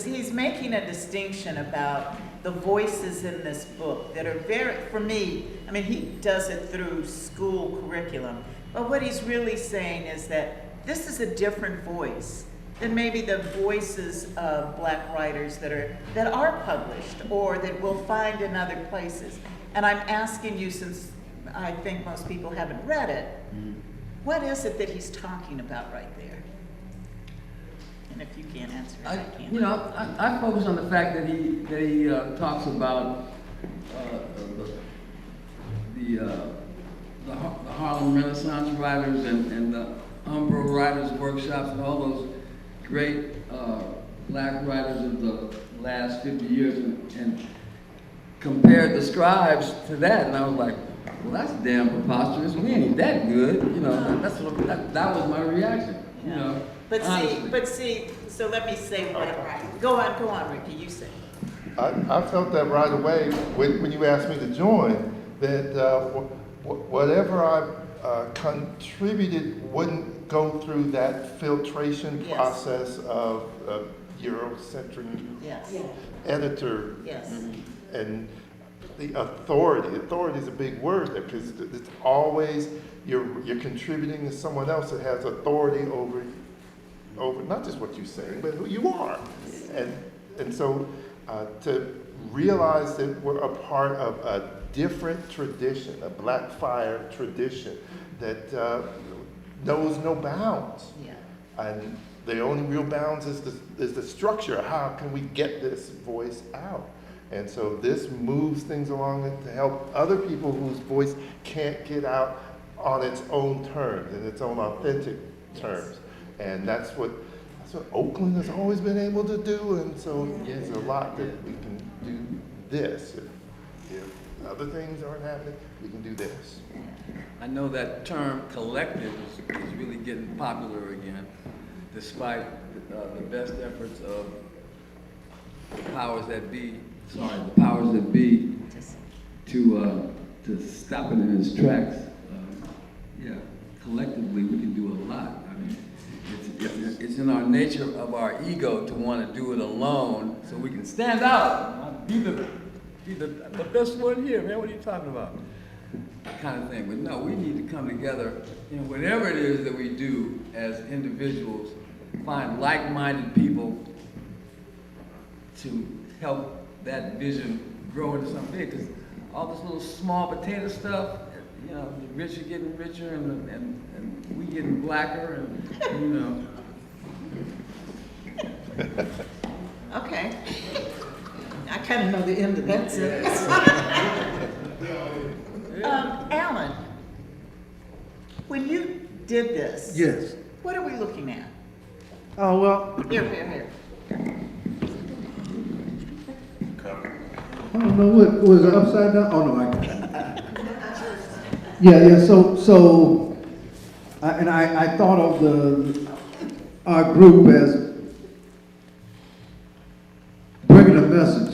he's making a distinction about the voices in this book that are very, for me, I mean, he does it through school curriculum, but what he's really saying is that this is a different voice than maybe the voices of Black writers that are published or that we'll find in other places. And I'm asking you, since I think most people haven't read it, what is it that he's talking about right there? And if you can't answer it, I can't. You know, I focus on the fact that he talks about the Harlem Renaissance writers and the Umbro Writers Workshops and all those great Black writers of the last 50 years and compared the Scribes to that, and I was like, well, that's damn preposterous. We ain't that good, you know. That was my reaction, you know. But see, so let me say what. Go on, Ricky. You say. I felt that right away when you asked me to join, that whatever I contributed wouldn't go through that filtration process of Eurocentric editor and the authority. Authority is a big word there because it's always you're contributing to someone else that has authority over not just what you say, but who you are. And so to realize that we're a part of a different tradition, a Black Fire tradition that knows no bounds. Yeah. And the only real bounds is the structure. How can we get this voice out? And so this moves things along to help other people whose voice can't get out on its own terms, in its own authentic terms. And that's what Oakland has always been able to do. And so there's a lot that we can do this. If other things aren't happening, we can do this. I know that term collective is really getting popular again, despite the best efforts of the powers that be to to stop it in its tracks. Yeah, collectively we can do a lot. I mean, it's in our nature of our ego to want to do it alone, so we can stand out, be the best one here, man. What are you talking about? That kind of thing. But no, we need to come together in whatever it is that we do as individuals, find like-minded people to help that vision grow into something big. Because all this little small potato stuff, you know, the rich are getting richer and we getting blacker, and you know. Okay. I kind of know the end of that sentence. Alan, when you did this, Yes. what are we looking at? Oh, well, Here. I don't know, what was it, upside down? Oh, no, I got it. Yeah, so, I thought of our group as bringing a message.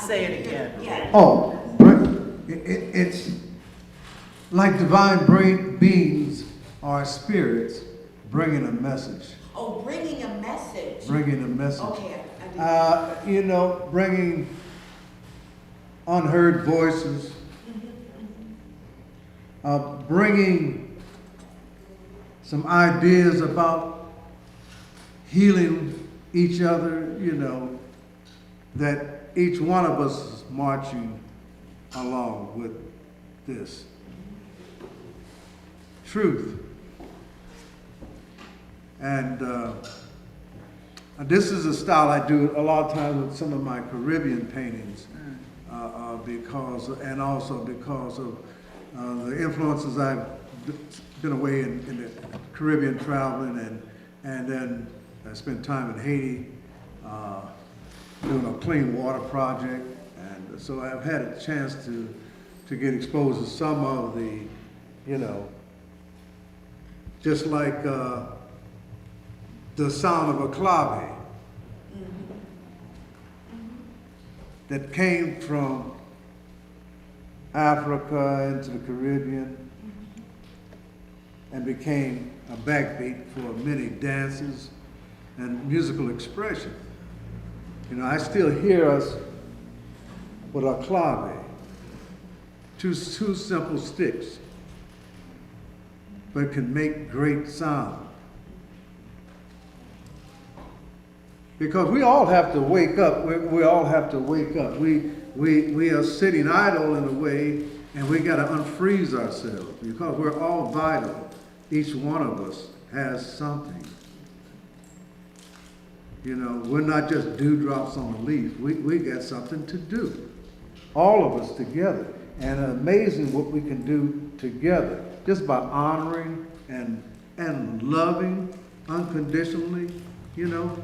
Say it again. Yeah. Oh, it's like divine beings or spirits bringing a message. Oh, bringing a message. Bringing a message. Okay, I did. You know, bringing unheard voices, bringing some ideas about healing each other, you know, that each one of us is marching along with this truth. And this is a style I do a lot of times with some of my Caribbean paintings, because of the influences I've been away in the Caribbean traveling, and then I spent time in Haiti doing a clean water project, and so I've had a chance to get exposed to some of the, you know, just like the sound of a clave that came from Africa into the Caribbean and became a backbeat for many dances and musical expression. You know, I still hear us with a clave, two simple sticks, but can make great sound. Because we all have to wake up. We all have to wake up. We are sitting idle in a way, and we got to unfreeze ourselves because we're all vital. Each one of us has something. You know, we're not just dewdrops on a leaf. We got something to do. All of us together. And amazing what we can do together just by honoring and loving unconditionally, you know.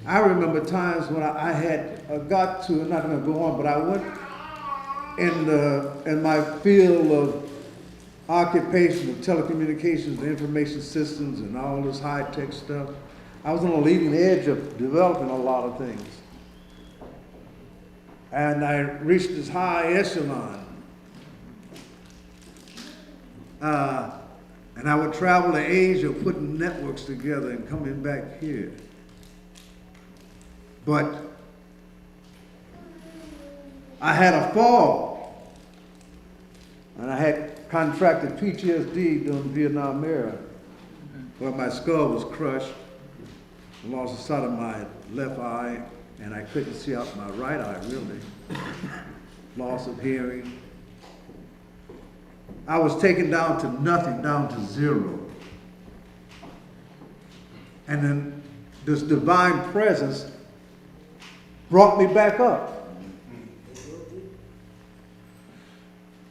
I remember times when I had got to, I'm not going to go on, but I went in my field of occupation of telecommunications and information systems and all this high-tech stuff. I was on the leading edge of developing a lot of things. And I reached this high echelon. And I would travel to Asia putting networks together and coming back here. But I had a fall, and I had contracted PTSD during the Vietnam era, where my skull was crushed, I lost the sight of my left eye, and I couldn't see out my right eye, really. Loss of hearing. I was taken down to nothing, down to zero. And then this divine presence brought me back up.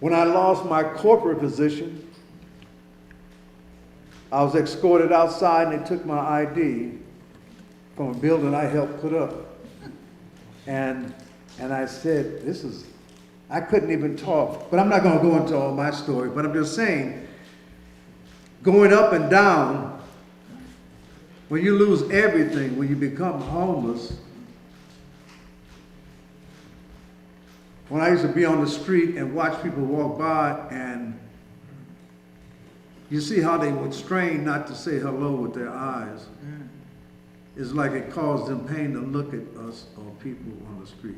When I lost my corporate position, I was escorted outside and they took my ID from a building I helped put up. And I said, I couldn't even talk. But I'm not going to go into all my story, but I'm just saying, going up and down, when you lose everything, when you become homeless, when I used to be on the street and watch people walk by, and you see how they would strain not to say hello with their eyes. It's like it caused them pain to look at us or people on the street.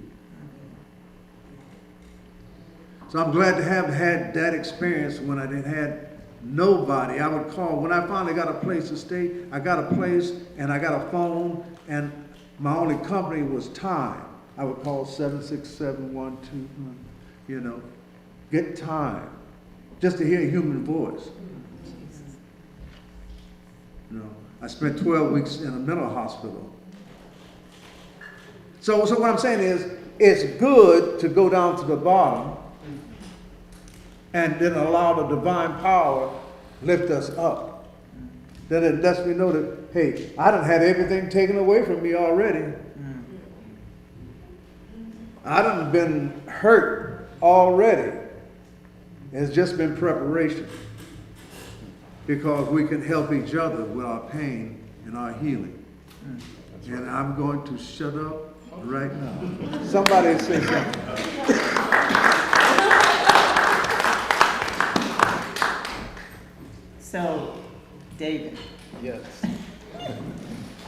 So I'm glad to have had that experience when I didn't had nobody. I would call, when I finally got a place to stay, I got a place and I got a phone, and my only company was time. I would call 767-121, you know, get time, just to hear a human voice. You know, I spent 12 weeks in a mental hospital. So what I'm saying is, it's good to go down to the bottom and then allow the divine power lift us up. Then it lets me know that, hey, I done had everything taken away from me already. I done been hurt already. It's just been preparation, because we can help each other with our pain and our healing. And I'm going to shut up right now. Somebody say something. So, David, Yes.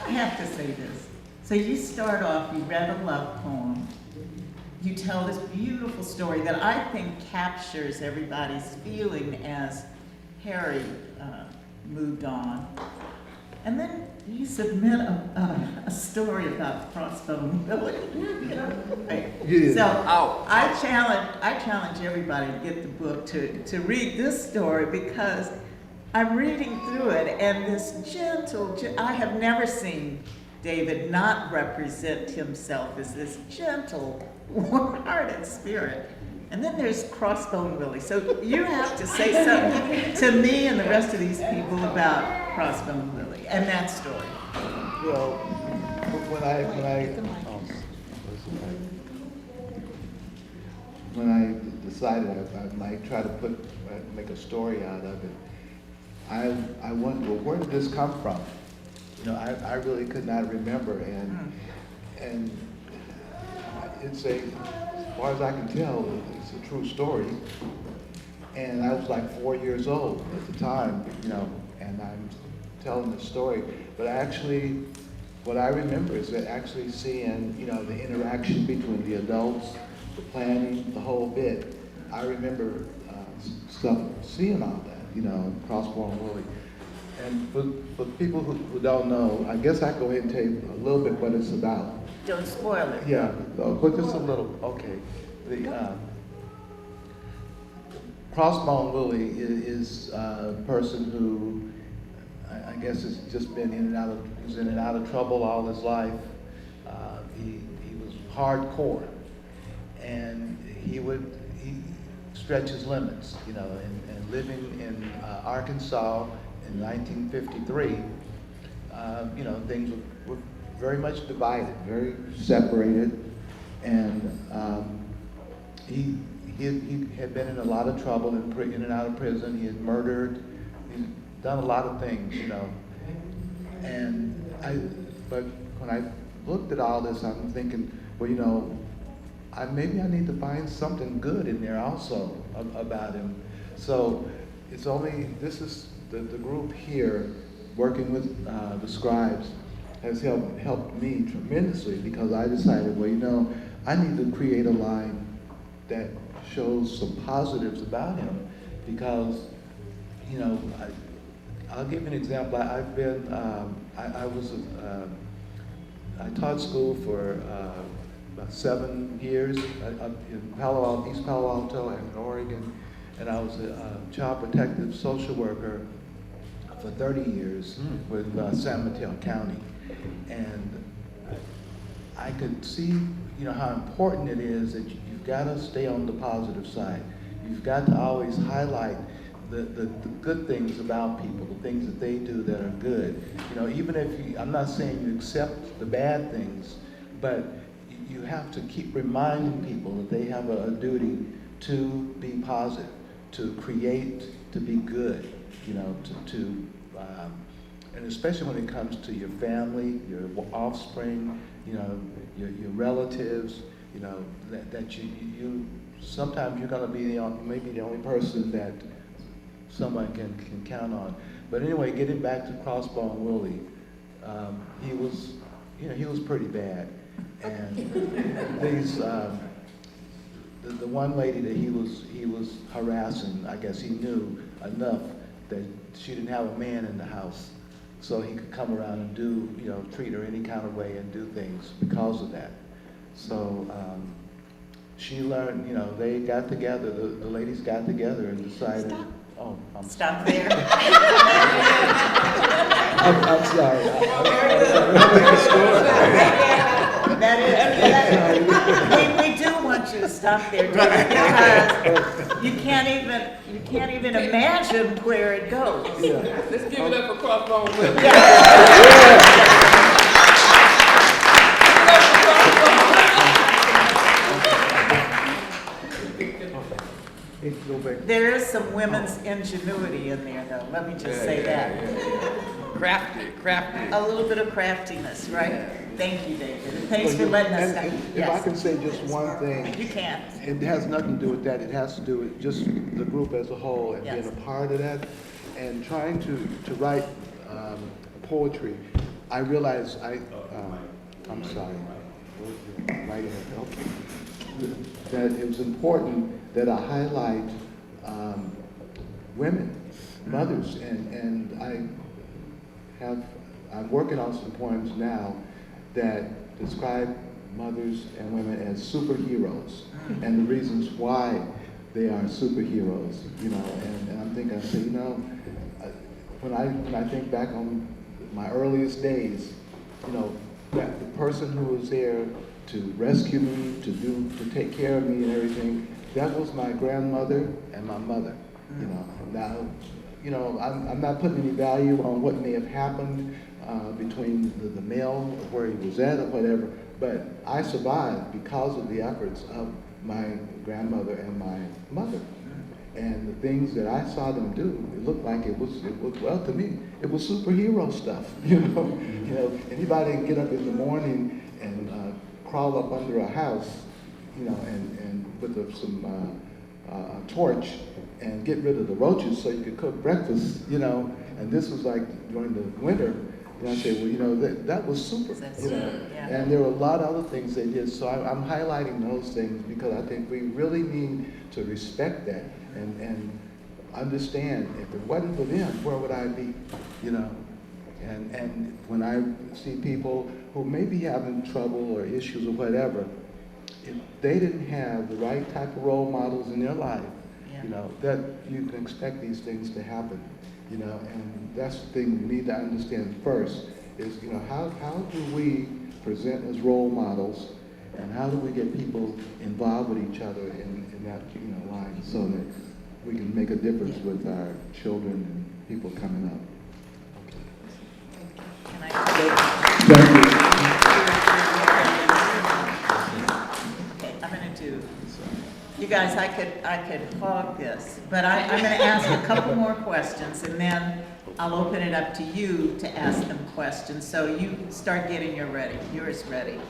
I have to say this. So you start off, you read a love poem. You tell this beautiful story that I think captures everybody's feeling as Harry moved on. And then you submit a story about Crossbone Willie. Right. Yeah. So I challenge everybody to get the book, to read this story, because I'm reading through it, and this I have never seen David not represent himself as this gentle, warm-hearted spirit. And then there's Crossbone Willie. So you have to say something to me and the rest of these people about Crossbone Willie and that story. Well, when I decided I might try to make a story out of it, I wondered, well, where did this come from? You know, I really could not remember, and it's as far as I can tell, it's a true story. And I was like 4 years old at the time, you know, and I'm telling the story. But actually, what I remember is that actually seeing, you know, the interaction between the adults, the planning, the whole bit. I remember seeing all that, you know, Crossbone Willie. And for people who don't know, I guess I go ahead and tell you a little bit what it's about. Don't spoil it. Yeah, but just a little, okay. The Crossbone Willie is a person who I guess has just been he's in and out of trouble all his life. He was hardcore, and he stretch his limits, you know, and living in Arkansas in 1953, you know, things were very much divided, very separated, and he had been in a lot of trouble, in and out of prison. He had murdered, he'd done a lot of things, you know. But when I looked at all this, I'm thinking, well, you know, maybe I need to find something good in there also about him. So this is the group here working with the Scribes has helped me tremendously, because I decided, well, you know, I need to create a line that shows some positives about him, because, you know, I'll give you an example. I've been, I taught school for about 7 years in East Palo Alto and in Oregon, and I was a child protective social worker for 30 years with San Mateo County. And I could see, you know, how important it is that you've got to stay on the positive side. You've got to always highlight the good things about people, the things that they do that are good. You know, even if I'm not saying you accept the bad things, but you have to keep reminding people that they have a duty to be positive, to create, to be good, you know, and especially when it comes to your family, your offspring, you know, your relatives, you know, that you sometimes you're gonna be maybe the only person that someone can count on. But anyway, getting back to Crossbone Willie, he was, you know, he was pretty bad. And these, the one lady that he was harassing, I guess he knew enough that she didn't have a man in the house, so he could come around and do, you know, treat her any kind of way and do things because of that. So she learned, you know, they got together, the ladies got together and decided. Stop. Oh, I'm Stop there. I'm sorry. We do want you to stop there, David, because you can't even imagine where it goes. Yeah. Let's give it up for Crossbone Willie. Go back. There is some women's ingenuity in there, though, let me just say that. Crafty. A little bit of craftiness, right? Thank you, David, and thanks for letting us know. And if I can say just one thing, You can. it has nothing to do with that. It has to do with just the group as a whole and Yes. being a part of that and trying to write poetry. I realize I'm sorry. Right here. Okay. That it was important that I highlight women, mothers, and I'm working on some poems now that describe mothers and women as superheroes and the reasons why they are superheroes, you know, and I'm thinking, I say, you know, when I think back on my earliest days, you know, that the person who was there to rescue me, to take care of me and everything, that was my grandmother and my mother, you know. Now, you know, I'm not putting any value on what may have happened between the male, where he was at or whatever, but I survived because of the efforts of my grandmother and my mother. And the things that I saw them do, it looked like it was well, to me, it was superhero stuff, you know. You know, anybody can get up in the morning and crawl up under a house, you know, and with some torch and get rid of the roaches so you could cook breakfast, you know. And this was like during the winter. And I say, well, you know, that was super, you know. Yeah. And there were a lot of other things they did. So I'm highlighting those things because I think we really need to respect that and understand if it wasn't for them, where would I be, you know? And when I see people who may be having trouble or issues or whatever, if they didn't have the right type of role models in their life, you know, that you can expect these things to happen, you know, and that's the thing we need to understand first is, you know, how do we present as role models and how do we get people involved with each other in that, you know, line so that we can make a difference with our children and people coming up. Can I? Thank you. Okay, I'm gonna do, you guys, I could hog this, but I'm gonna ask a couple more questions and then I'll open it up to you to ask them questions. So you start getting yours ready.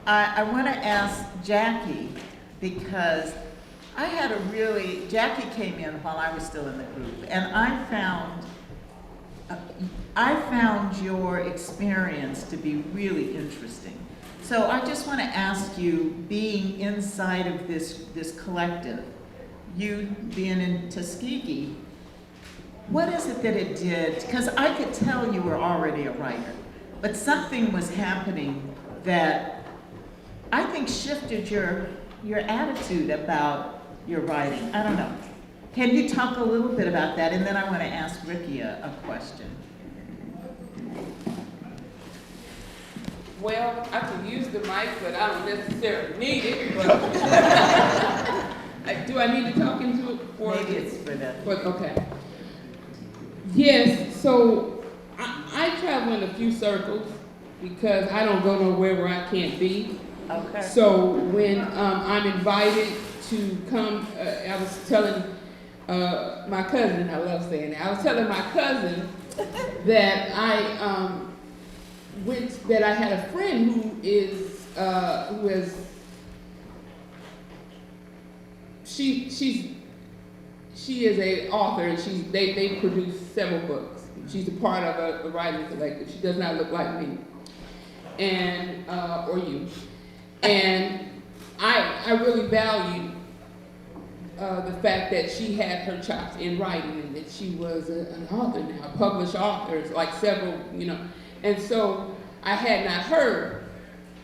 I wanna ask Jackie because Jackie came in while I was still in the group and I found your experience to be really interesting. So I just want to ask you, being inside of this collective, you being in Tuskegee, what is it that it did? Because I could tell you were already a writer, but something was happening that I think shifted your attitude about your writing. I don't know. Can you talk a little bit about that? And then I want to ask Ricky a question. Well, I can use the mic, but I don't necessarily need it. But do I need to talk into it? Maybe it's for the... Okay. Yes, so I travel in a few circles because I don't go nowhere where I can't be. Okay. So when I'm invited to come, I was telling my cousin, I love saying that, I was telling my cousin that I had a friend who has she is a author, and they produced several books. She's a part of a writing collective. She does not look like me, and or you. And I really value the fact that she had her chops in writing, and that she was an author now, a published author, like several, you know. And so I had not heard.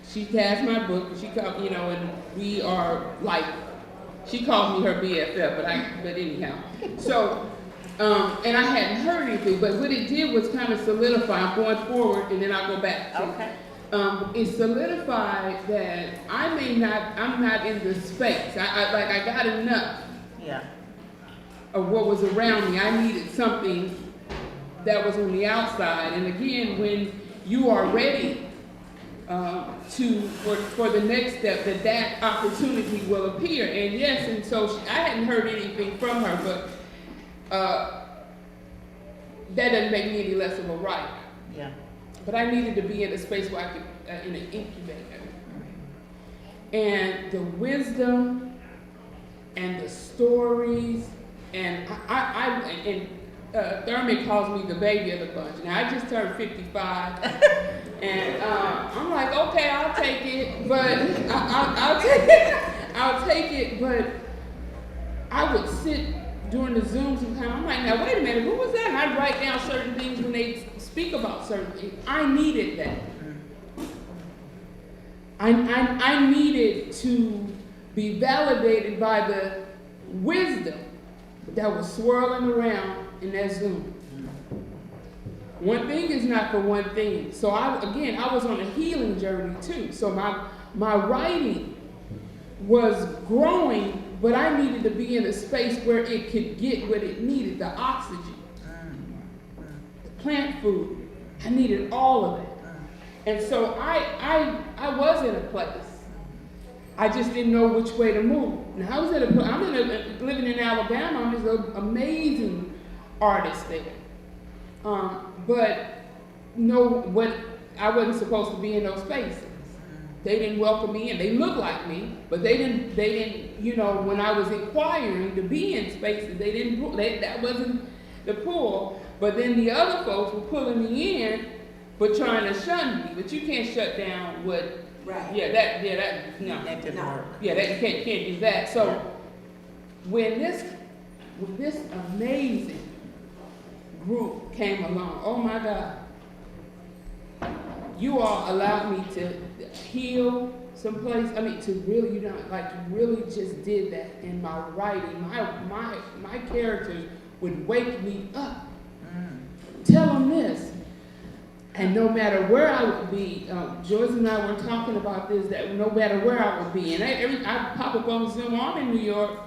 She has my book, and she called, you know, and we are like, she calls me her BFF, but anyhow. So, and I hadn't heard anything, but what it did was kind of solidify. I'm going forward, and then I'll go back. Okay. It solidified that I'm not in the space. I got enough Yeah. of what was around me. I needed something that was on the outside. And again, when you are ready for the next step, that opportunity will appear. And yes, and so I hadn't heard anything from her, but that doesn't make me any less of a writer. Yeah. But I needed to be in a space where I could, in an incubator. And the wisdom and the stories, and Thurman calls me the baby of the bunch. Now I just turned 55, and I'm like, okay, I'll take it, but I'll take it. I'll take it, but I would sit during the Zooms and I'm like, now wait a minute, who was that? And I'd write down certain things when they speak about certain things. I needed that. I needed to be validated by the wisdom that was swirling around in that Zoom. One thing is not for one thing. So I was on a healing journey too. So my writing was growing, but I needed to be in a space where it could get what it needed, the oxygen, the plant food. I needed all of it. And so I was in a place. I just didn't know which way to move. Now I'm living in Alabama. There's an amazing artist there. But I wasn't supposed to be in those spaces. They didn't welcome me in. They looked like me, but they didn't, you know, when I was inquiring to be in spaces, that wasn't the pull. But then the other folks were pulling me in, but trying to shun me. But you can't shut down what, Right. no. That didn't work. Yeah, that you can't do that. So when this amazing group came along, oh my God, you all allowed me to heal someplace. I mean, to really, you really just did that in my writing. My characters would wake me up. Tell them this. And no matter where I would be, Joyce and I were talking about this, that no matter where I would be, and I pop up on Zoom, I'm in New York,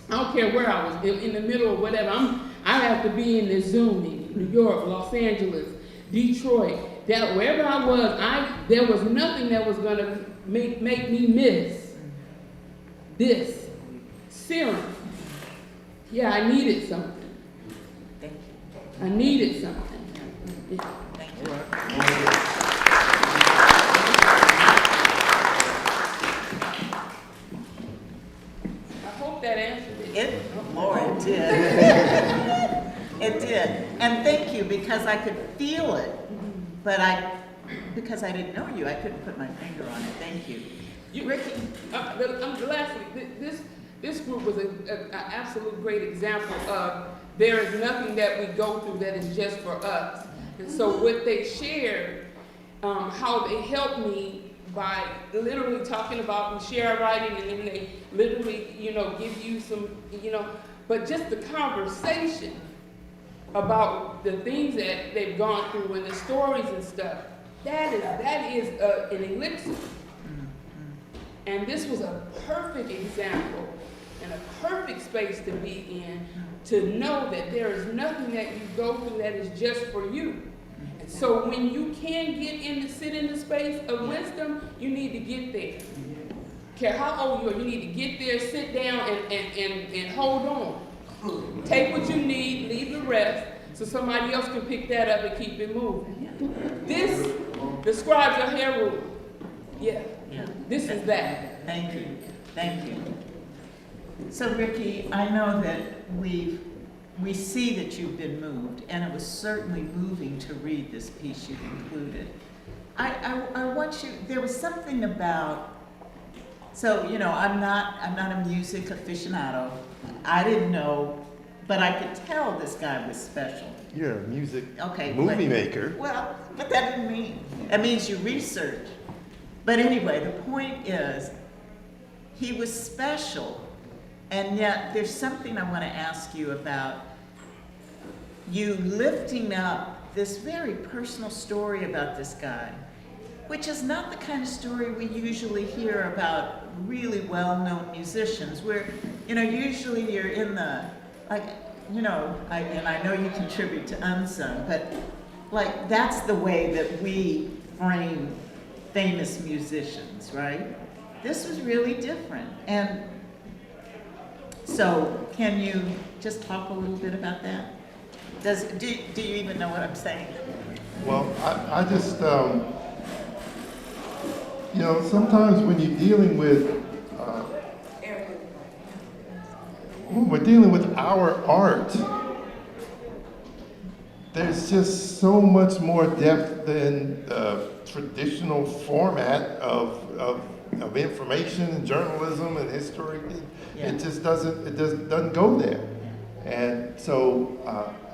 I don't care where I was, in the middle of whatever, I have to be in this Zoom meeting, New York, Los Angeles, Detroit, wherever I was, there was nothing that was gonna make me miss this serum. Yeah, I needed something. Thank you. I needed something. Yeah. Thank you. I hope that answered it. It did. It did. And thank you, because I could feel it, but because I didn't know you, I couldn't put my finger on it. Thank you. Ricky, lastly, this group was an absolute great example of there is nothing that we go through that is just for us. And so what they shared, how they helped me by literally talking about and share writing, and then they literally, give you some, but just the conversation about the things that they've gone through and the stories and stuff, that is an elixir. And this was a perfect example and a perfect space to be in, to know that there is nothing that you go through that is just for you. And so when you can sit in the space of wisdom, you need to get there. Care how old you are, you need to get there, sit down, and hold on. Take what you need, leave the rest, so somebody else can pick that up and keep it moving. The Scribes of Heru, this is that. Thank you. Thank you. So Ricky, I know that we see that you've been moved, and it was certainly moving to read this piece you've included. I want you, there was something about, so, you know, I'm not a music aficionado. I didn't know, but I could tell this guy was special. You're a music Okay. movie maker. Well, but that didn't mean, that means you research. But anyway, the point is, he was special, and yet there's something I want to ask you about you lifting up this very personal story about this guy, which is not the kind of story we usually hear about really well-known musicians, where, you know, usually you're in the, like, you know, and I know you contribute to Unsung, but like, that's the way that we frame famous musicians, right? This was really different. And so, can you just talk a little bit about that? Do you even know what I'm saying? Well, I just, you know, sometimes when you're dealing with, when we're dealing with our art, there's just so much more depth than the traditional format of information and journalism and history. It just doesn't go there. And so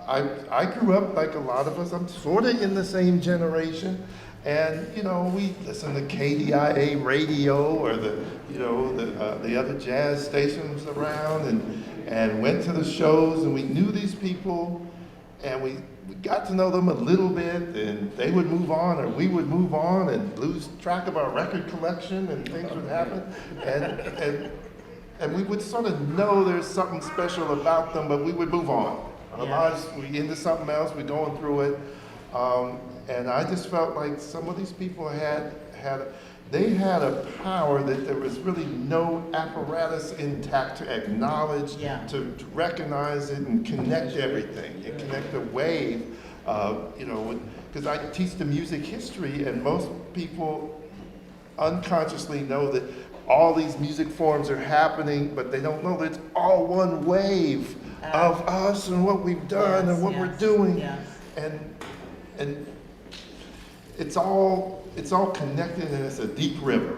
I grew up like a lot of us. I'm sort of in the same generation. And, you know, we listened to KDIA radio or the other jazz stations around and went to the shows, and we knew these people, and we got to know them a little bit, and they would move on or we would move on and lose track of our record collection, and things would happen. And we would sort of know there's something special about them, but we would move on. Our lives, we into something else, we're going through it. And I just felt like some of these people had a power that there was really no apparatus intact to acknowledge, to recognize it and connect everything, and connect the wave. You know, because I teach the music history, and most people unconsciously know that all these music forms are happening, but they don't know that it's all one wave of us and what we've done and what we're doing. And it's all connected, and it's a deep river.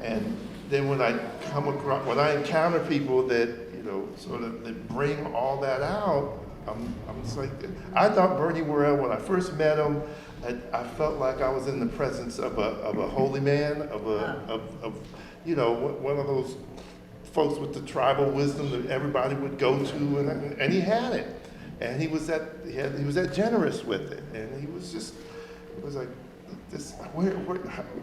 And then when I encounter people that, you know, sort of that bring all that out, I'm just like, I thought Bernie Worrell, when I first met him, I felt like I was in the presence of a holy man, of you know, one of those folks with the tribal wisdom that everybody would go to, and he had it, and he was that generous with it, and he was just, it was like, this,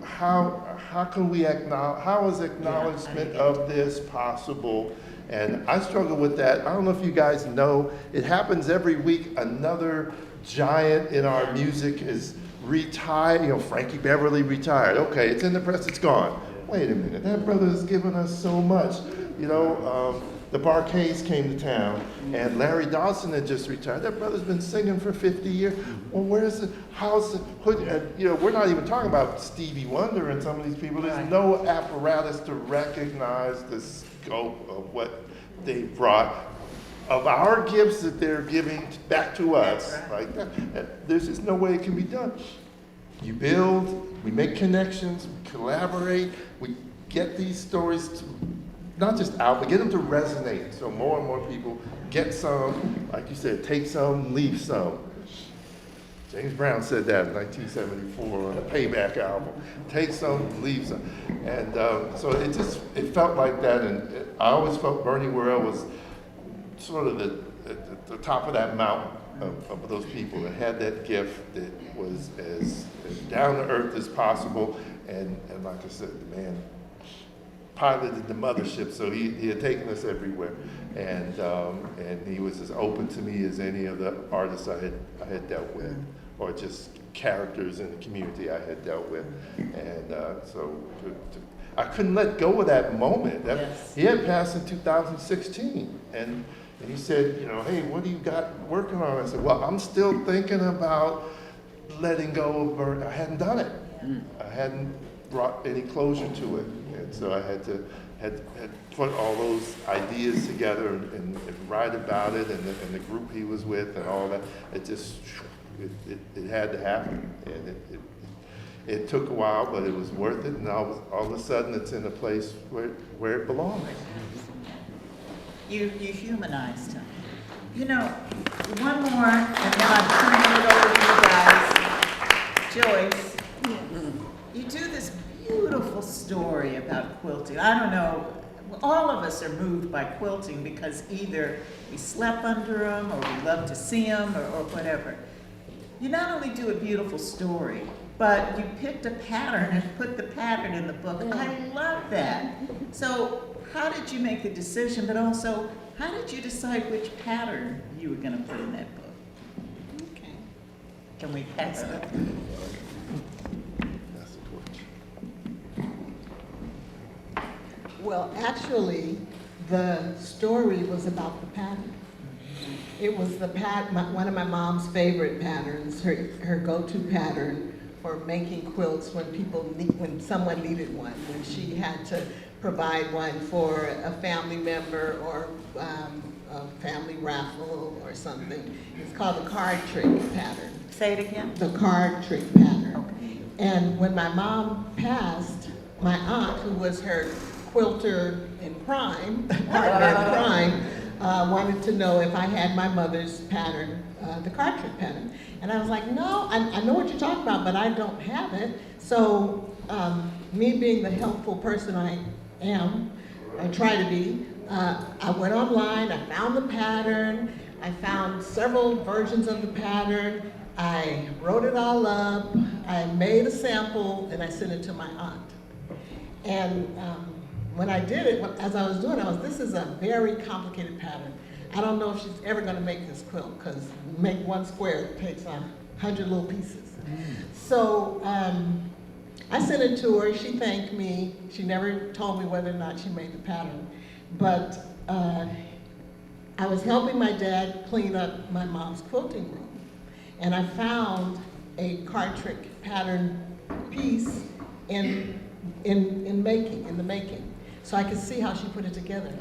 how can we acknowledge, how is acknowledgement of this possible? And I struggle with that. I don't know if you guys know, it happens every week. Another giant in our music is retired. You know, Frankie Beverly retired. Okay, it's in the press, it's gone. Wait a minute, that brother has given us so much. You know, the Barcades came to town, and Larry Dawson had just retired. That brother's been singing for 50 years. Well, where's it? How's it? You know, we're not even talking about Stevie Wonder and some of these people. There's no apparatus to recognize the scope of what they brought, of our gifts that they're giving back to us. Like that. There's just no way it can be done. You build, we make connections, we collaborate, we get these stories to, not just out, but get them to resonate, so more and more people get some, like you said, take some, leave some. James Brown said that in 1974 on the Payback album. Take some, leave some. And so it felt like that, and I always felt Bernie Worrell was sort of the top of that mountain of those people that had that gift that was as down to earth as possible, and like I said, the man piloted the mothership, so he had taken us everywhere, and he was as open to me as any of the artists I had dealt with, or just characters in the community I had dealt with, and so I couldn't let go of that moment. He had passed in 2016, and he said, you know, hey, what do you got working on? I said, well, I'm still thinking about letting go of I hadn't done it. I hadn't brought any closure to it. And so I had put all those ideas together and write about it, and the group he was with and all that. It just, it had to happen. And it took a while, but it was worth it, and all of a sudden it's in a place where it belongs. You humanized him. You know, one more, and then I'm turning it over to you guys. Joyce, you do this beautiful story about quilting. I don't know, all of us are moved by quilting because either we slept under them or we love to see them or whatever. You not only do a beautiful story, but you picked a pattern and put the pattern in the book. I love that. So how did you make the decision, but also how did you decide which pattern you were going to put in that book? Okay. Can we pass it? That's the torch. Well, actually, the story was about the pattern. It was the one of my mom's favorite patterns, her go-to pattern for making quilts when someone needed one, when she had to provide one for a family member or a family raffle or something. It's called the card trick pattern. Say it again. The card trick pattern. Okay. And when my mom passed, my aunt, who was her quilter in prime, partner in crime, wanted to know if I had my mother's pattern, the card trick pattern. And I was like, no, I know what you're talking about, but I don't have it. So me being the helpful person I am, I try to be, I went online, I found the pattern, I found several versions of the pattern, I wrote it all up, I made a sample, and I sent it to my aunt. And when I did it, as I was doing it, this is a very complicated pattern. I don't know if she's ever gonna make this quilt, because make one square takes 100 little pieces. So I sent it to her, she thanked me. She never told me whether or not she made the pattern. But I was helping my dad clean up my mom's quilting room. And I found a card trick pattern piece in the making. So I could see how she put it together.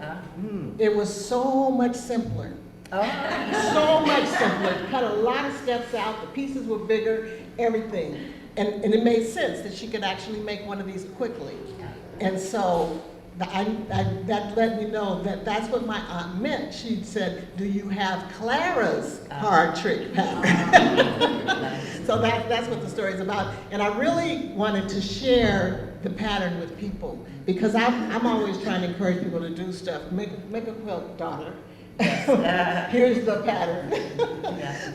It was so much simpler. So much simpler. Cut a lot of steps out, the pieces were bigger, everything. And it made sense that she could actually make one of these quickly. And so that let me know that that's what my aunt meant. She said, do you have Clara's card trick pattern? So that's what the story is about. And I really wanted to share the pattern with people because I'm always trying to encourage people to do stuff. Make a quilt, daughter. Here's the pattern.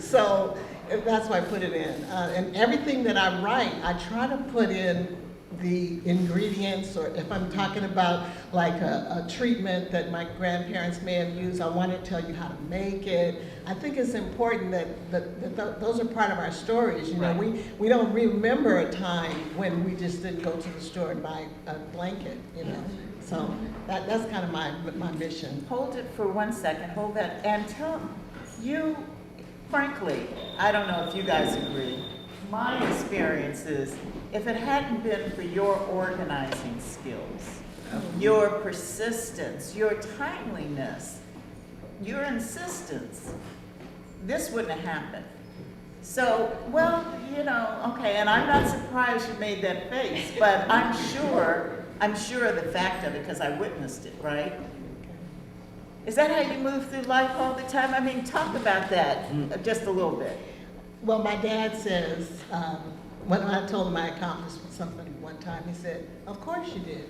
So that's why I put it in. And everything that I write, I try to put in the ingredients, or if I'm talking about like a treatment that my grandparents may have used, I want to tell you how to make it. I think it's important that those are part of our stories. You know, we don't remember a time when we just didn't go to the store and buy a blanket, you know. So that's kind of my mission. Hold it for 1 second, hold that, and tell you, frankly, I don't know if you guys agree, my experience is, if it hadn't been for your organizing skills, your persistence, your timeliness, your insistence, this wouldn't have happened. So, well, you know, okay, and I'm not surprised you made that face, but I'm sure of the fact of it because I witnessed it, right? Is that how you move through life all the time? I mean, talk about that just a little bit. Well, my dad says, when I told him I accomplished something one time, he said, of course you did.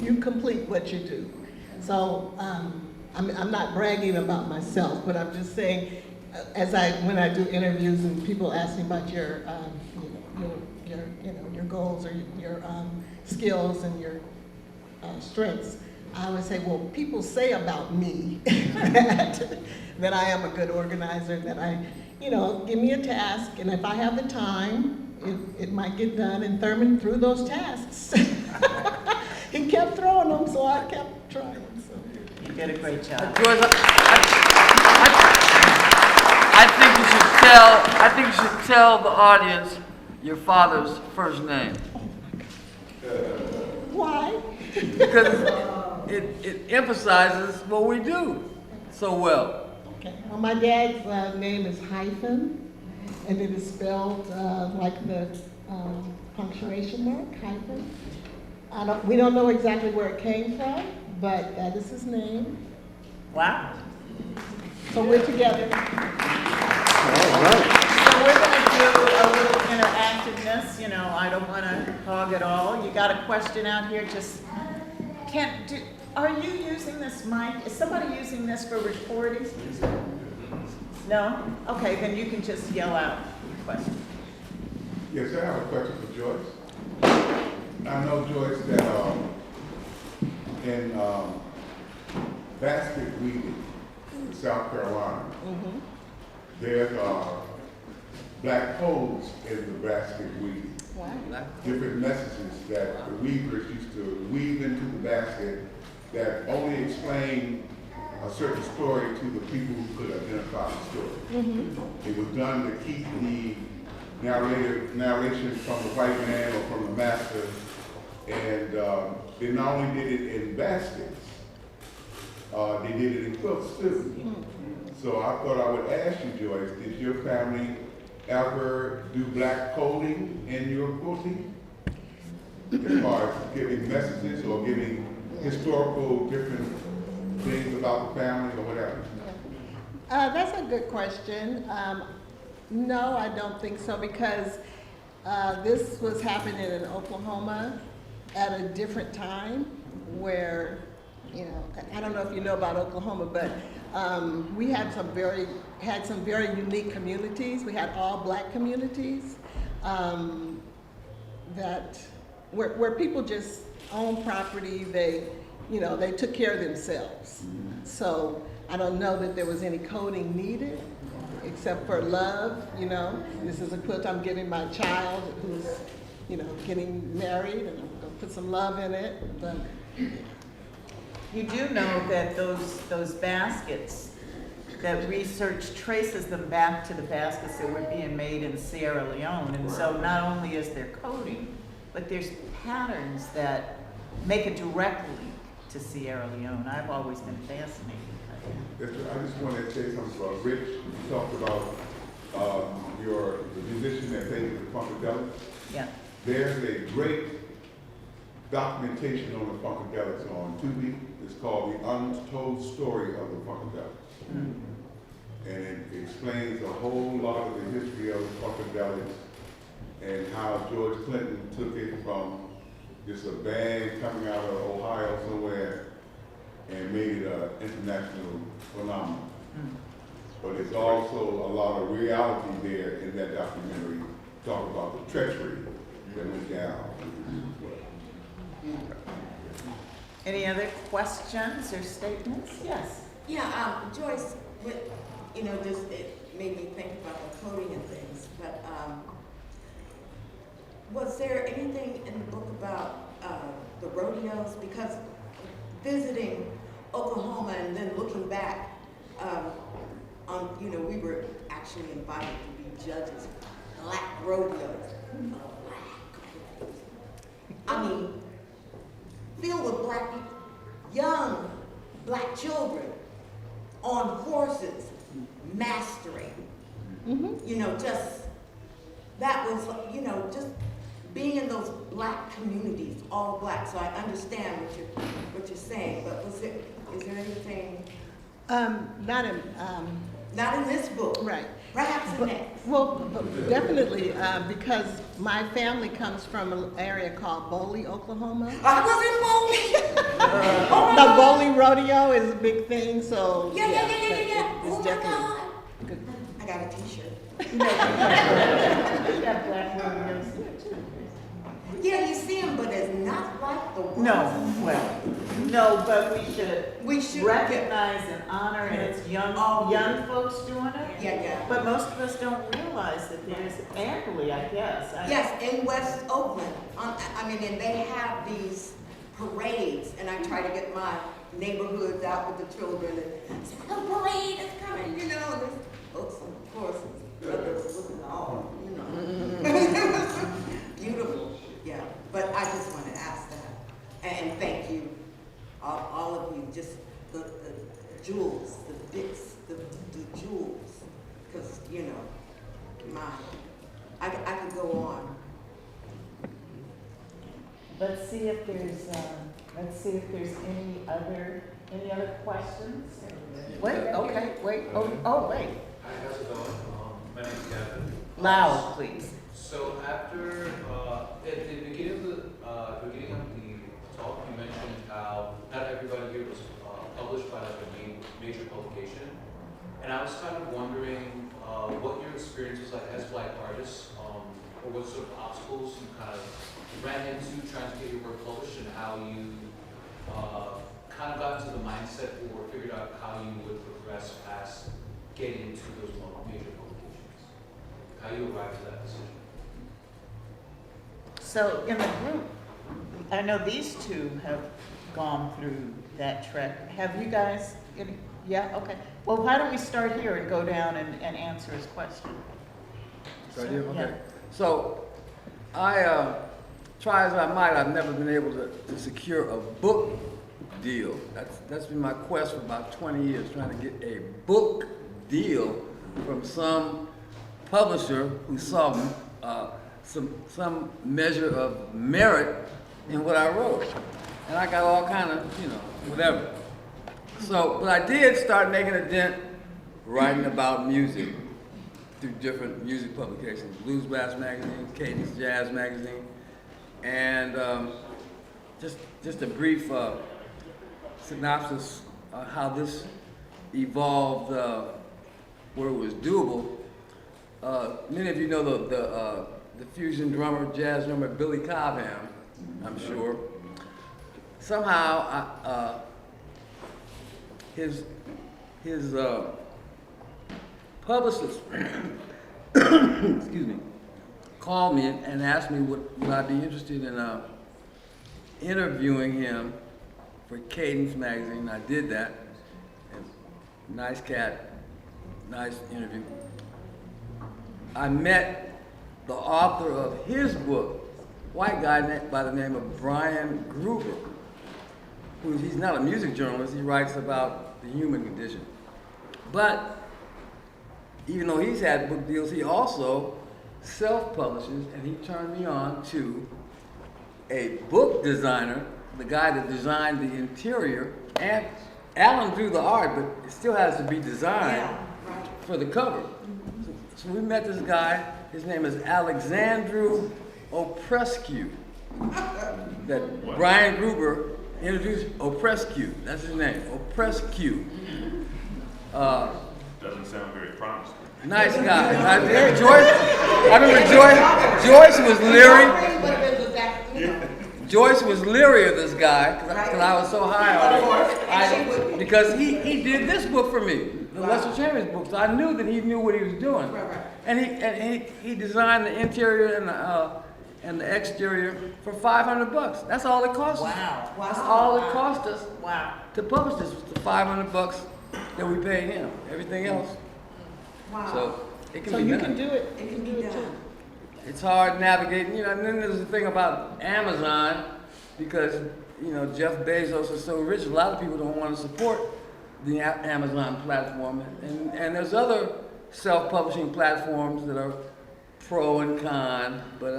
You complete what you do. So I'm not bragging about myself, but I'm just saying, when I do interviews and people ask me about your goals or your skills and your strengths, I always say, well, people say about me that I am a good organizer, that I, give me a task, and if I have the time, it might get done. And Thurman threw those tasks. He kept throwing them, so I kept trying. So. You did a great job. Joyce, I think you should tell the audience your father's first name. Why? Because it emphasizes what we do so well. Okay, well, my dad's name is hyphen, and it is spelled like the punctuation mark, hyphen. We don't know exactly where it came from, but that is his name. Wow. So we're together. All right. So we're gonna do a little interactiveness, you know, I don't wanna hog it all. You got a question out here, just, are you using this mic? Is somebody using this for recording? No? Okay, then you can just yell out your question. Yes, I have a question for Joyce. I know, Joyce, that in basket weaving in South Carolina, there's black codes in the basket weaving. Wow. Different messages that the weavers used to weave into the basket that only explain a certain story to the people who could identify the story. It was done to keep the narration from the white man or from the master, and they not only did it in baskets, they did it in quilts too. So I thought I would ask you, Joyce, did your family ever do black coding in your quilting? As far as giving messages or giving historical different things about the family or whatever? That's a good question. No, I don't think so, because this was happening in Oklahoma at a different time where, you know, I don't know if you know about Oklahoma, but we had some very unique communities. We had all black communities that where people just owned property. They took care of themselves. So I don't know that there was any coding needed, except for love. You know, this is a quilt I'm giving my child who's, you know, getting married, and I'm gonna put some love in it. But You do know that those baskets, that research traces them back to the baskets that were being made in Sierra Leone. And so not only is there coding, but there's patterns that make a direct link to Sierra Leone. I've always been fascinated by that. I just wanted to say something about Rich. You talked about the musician that played the Funkadelic. Yeah. There's a great documentation on the Funkadelics on Tubi. It's called The Untold Story of the Funkadelics. And it explains a whole lot of the history of the Funkadelics and how George Clinton took it from just a band coming out of Ohio somewhere and made it an international phenomenon. But there's also a lot of reality there in that documentary. Talk about the treachery that went down. Any other questions or statements? Yes. Yeah, Joyce, you know, it made me think about the coding and things, but was there anything in the book about the rodeos? Because visiting Oklahoma and then looking back, we were actually invited to be judges of black rodeos. I mean, filled with black people, young black children on horses, mastering. You know, that was, just being in those black communities, all black. So I understand what you're saying, but is there anything? Not in this book. right. Perhaps in next. Well, definitely, because my family comes from an area called Boley, Oklahoma. I was in Boley. The Boley Rodeo is a big thing, so. Yeah. It's Oh my definitely God. good. I got a t-shirt. You got black rodeos here too. Yeah, you see them, but it's not like the ones. No, but we should We recognize and honor, and it's young folks doing it. Yeah. But most of us don't realize that there's annually, I guess. Yes, in West Oakland. And they have these parades, and I try to get my neighborhoods out with the children, and say, the parade is coming, and there's books and horses, brothers looking all, Beautiful, yeah. But I just want to ask that, and thank you, all see if there's, any other questions? Wait, okay, wait, wait. Hi, how's it going? My name is Kevin. Loud, please. So after, at the beginning of the talk, you mentioned how not everybody here was published by like a major publication. And I was kind of wondering what your experience was like as Black artists, or what sort of obstacles you kind of ran into trying to get your work published, and how you kind of got into the mindset or figured out how you would progress past getting into those major publications. How you arrived at that decision. So in the group, I know these two have gone through that trek. Have you guys, yeah, okay. Well, why don't we start here and go down and answer his question? Right here? Yeah. Okay. So, I, try as I might, I've never been able to secure a book deal. That's been my quest for about 20 years, trying to get a book deal from some publisher who saw some measure of merit in what I wrote. And I got all kind of, whatever. So, but I did start making a dent writing about music through different music publications, Blues Bass Magazine, Cadence Jazz Magazine, and just a brief synopsis on how this evolved where it was doable. Many of you know the fusion drummer, jazz drummer Billy Cobham, I'm sure. Somehow, his publicist, excuse me, called me and asked me would I be interested in interviewing him for Cadence Magazine. I did that. And nice cat, nice interview. I met the author of his book, white guy by the name of Brian Gruber, he's not a music journalist, he writes about the human condition. But even though he's had book deals, he also self-publishes, and he turned me on to a book designer, the guy that designed the interior, and Alan drew the art, but it still has to be designed for the cover. So we met this guy, his name is Alexandru Oprescu, that Brian Gruber introduced. Oprescu, that's his name, Oprescu. Doesn't sound very promising. Nice guy. I remember Joyce was leery. Joyce was leery of this guy because I was so high on him. Because he did this book for me, the Lester Chambers book. So I knew that he knew what he was doing. And he designed the interior and the exterior for $500. That's all it cost us. Wow. That's all it cost us Wow. to publish this was the $500 that we paid him. Everything else. Wow. So it can So be you done. can do it. It can be done. It's hard navigating, and then there's the thing about Amazon, because, Jeff Bezos is so rich, a lot of people don't want to support the Amazon platform. And there's other self-publishing platforms that are pro and con, but,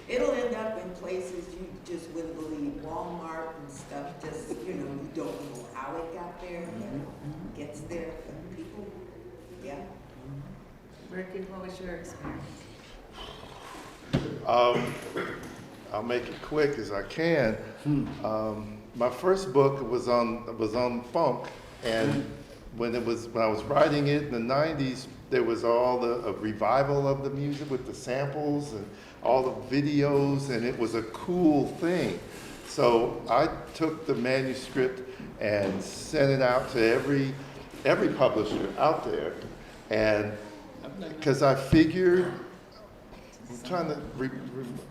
It'll end up in places you just wouldn't believe, Walmart and stuff, just, you don't know how it got there, but it gets there for people, yeah. Ricky, what was your experience? I'll make it quick as I can. My first book was on funk, and when I was writing it in the 90s, there was all a revival of the music with the samples and all the videos, and it was a cool thing. So I took the manuscript and sent it out to every publisher out there, and because I figured, I'm trying to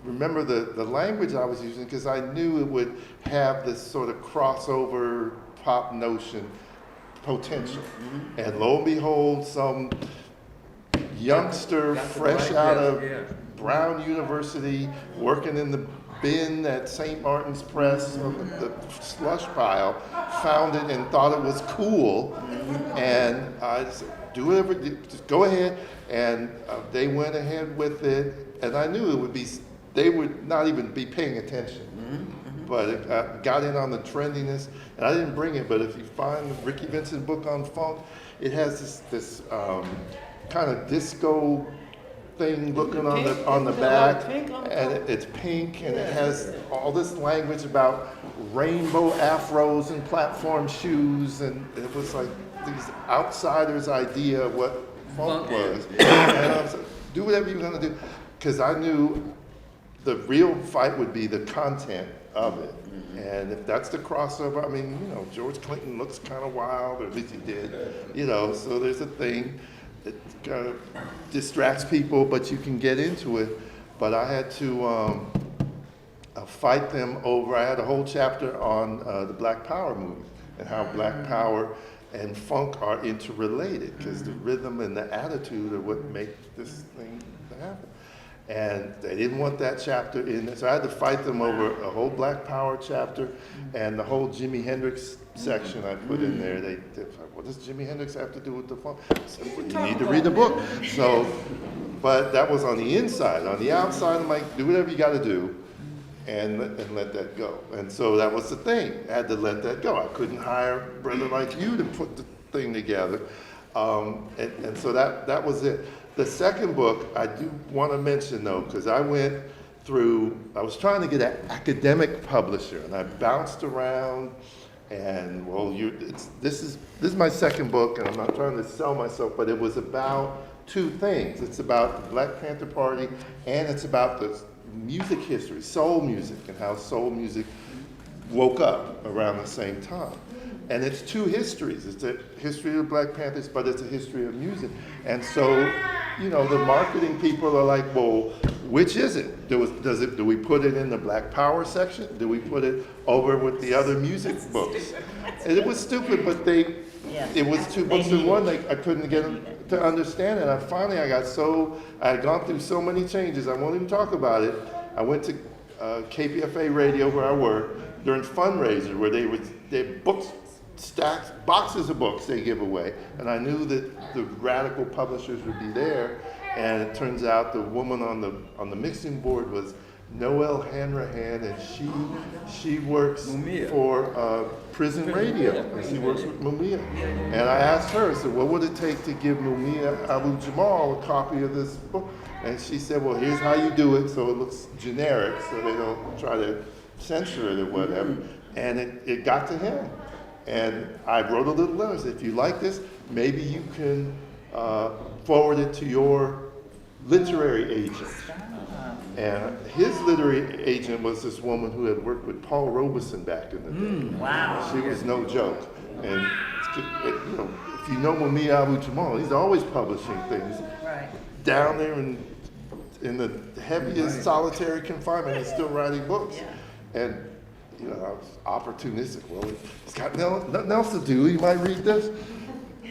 remember the language I was using, because I knew it would have this sort of crossover pop notion potential. And lo and behold, some youngster fresh out of Brown University working in the bin at St. Martin's Press, the slush pile, found it and thought it was cool. And I said, do whatever, just go ahead. And they went ahead with it. And I knew it would be they would not even be paying attention. But it got in on the trendiness, and I didn't bring it, but if you find the Ricky Vincent book on funk, it has this kind of disco thing looking on the back, and it's pink, and it has all this language about rainbow afros and platform shoes, and it was like these outsiders' idea of what funk was. And I was like, do whatever you're gonna do, because I knew the real fight would be the content of it. And if that's the crossover, I mean, you know, George Clinton looks kind of wild, or at least he did, you know, so there's a thing that kind of distracts people, but you can get into it. But I had to fight them over, I had a whole chapter on the Black Power movement and how Black Power and funk are interrelated, because the rhythm and the attitude are what make this thing happen. And they didn't want that chapter in there, so I had to fight them over a whole Black Power chapter and the whole Jimi Hendrix section I put in there. They're like, what does Jimi Hendrix have to do with the funk? I said, well, you need to read the book. So, but that was on the inside. On the outside, I'm like, do whatever you got to do and let that go. And so that was the thing. I had to let that go. I couldn't hire a brother like you to put the thing together. And so that was it. The second book I do want to mention though, because I went through, I was trying to get an academic publisher, and I bounced around, and well, this is my second book, and I'm not trying to sell myself, but it was about two things. It's about the Black Panther Party, and it's about the music history, soul music, and how soul music woke up around the same time. And it's two histories. It's a history of the Black Panthers, but it's a history of music. And so, you know, the marketing people are like, well, which is it? Do we put it in the Black Power section? Do we put it over with the other music books? And it was stupid, but it was two books in one. I couldn't get them to understand it. Finally, I had gone through so many changes, I won't even talk about it. I went to KPFA radio where I work during fundraiser where they books, stacks, boxes of books they give away, and I knew that the radical publishers would be there, and it turns out the woman on the mixing board was Noelle Hanrahan, and she works for prison radio, and she works with Mumia. And I asked her, I said, what would it take to give Mumia Abu Jamal a copy of this book? And she said, well, here's how you do it so it looks generic, so they don't try to censor it or whatever. And it got to him. And I wrote a little letter, said, if you like this, maybe you can forward it to your literary agent. And his literary agent was this woman who had worked with Paul Robeson back in the day. Wow. She was no joke. And you know, if you know Mumia Abu Jamal, he's always publishing things down there in the heaviest solitary confinement. He's still writing books. And you know, I was opportunistic. Well, he's got nothing else to do. He might read this.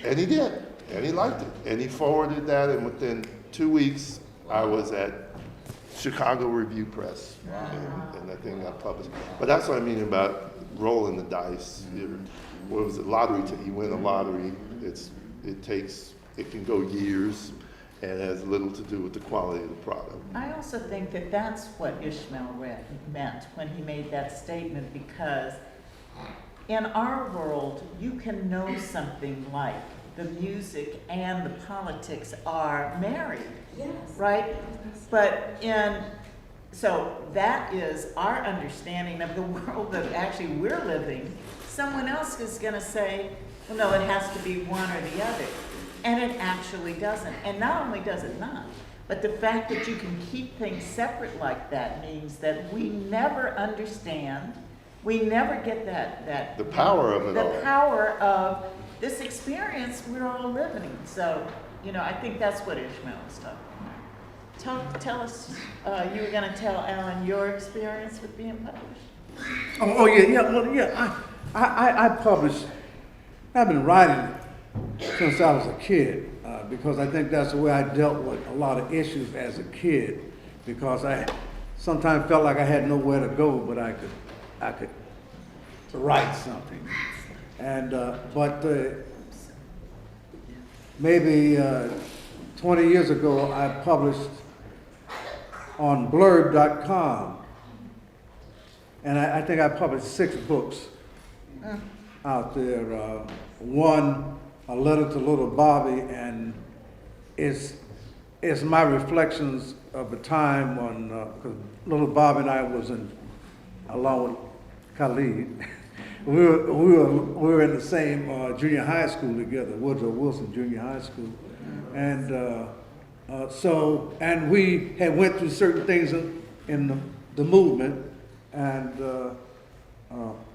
And he did. And he liked it. And he forwarded that, and within 2 weeks, I was at Chicago Review Press. And that thing got published. But that's what I mean about rolling the dice. What was it? Lottery. You win a lottery. It can go years, and has little to do with the quality of the product. I also think that that's what Ishmael meant when he made that statement, because in our world, you can know something like the music and the politics are married, right? But so that is our understanding of the world that actually we're living. Someone else is gonna say, well, no, it has to be one or the other. And it actually doesn't. And not only does it not, but the fact that you can keep things separate like that means that we never understand, we never get that the power of it all. The power of this experience we're all living. So, you know, I think that's what Ishmael was talking about. Tell us, you were gonna tell Alan your experience with being published. I published, I've been writing since I was a kid, because I think that's the way I dealt with a lot of issues as a kid, because I sometimes felt like I had nowhere to go, but I could write something. And but maybe 20 years ago, I published on blurb.com. And I think I published 6 books out there. One, A Letter to Little Bobby, and it's my reflections of a time when, because Little Bobby and I was in, along with Khalid, we were in the same junior high school together, Woodrow Wilson Junior High School. And and we had went through certain things in the movement, and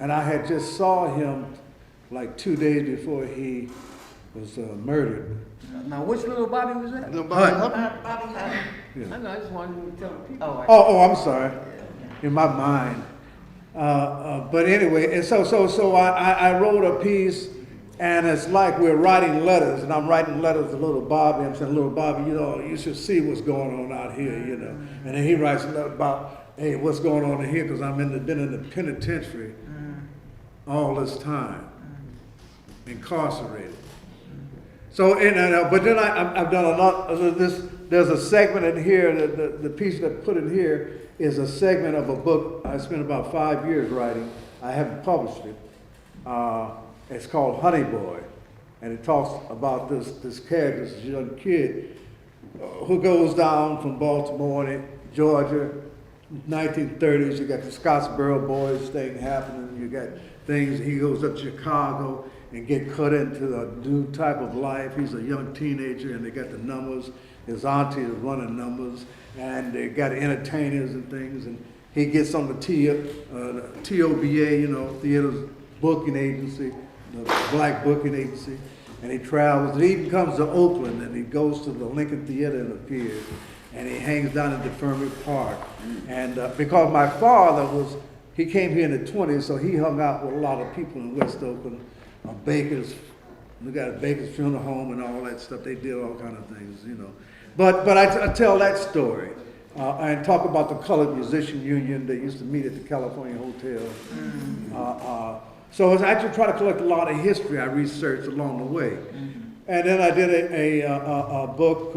I had just saw him like 2 days before he was murdered. Now, which little Bobby was that? Little Bobby Hubbard? I know, I just wanted to tell people. Oh, I'm sorry. In my mind. But anyway, and so I wrote a piece, and it's like we're writing letters, and I'm writing letters to little Bobby. I'm saying, little Bobby, you know, you should see what's going on out here, you know. And then he writes a letter about, hey, what's going on in here, because I've been in the penitentiary all this time, incarcerated. So, but then I've done a lot of this. There's a segment in here, the piece that I put in here is a segment of a book I spent about 5 years writing. I haven't published it. It's called Honey Boy, and it talks about this character, this young kid, who goes down from Baltimore, Georgia, 1930s. You got the Scottsboro Boys thing happening. You got things. He goes up to Chicago and get cut into a new type of life. He's a young teenager, and they got the numbers. His auntie is running numbers, and they got entertainers and things. And he gets on the TOBA, you know, Theater's Booking Agency, the Black Booking Agency, and he travels. He even comes to Oakland, and he goes to the Lincoln Theater and appears, and he hangs down at Deferment Park. And because my father he came here in the 20s, so he hung out with a lot of people in West Oakland. Bakers, we got a Baker's Funeral Home and all that stuff. They did all kind of things, you know. But I tell that story and talk about the Colored Musician Union. They used to meet at the California Hotel. So I actually try to collect a lot of history I researched along the way. And then I did a book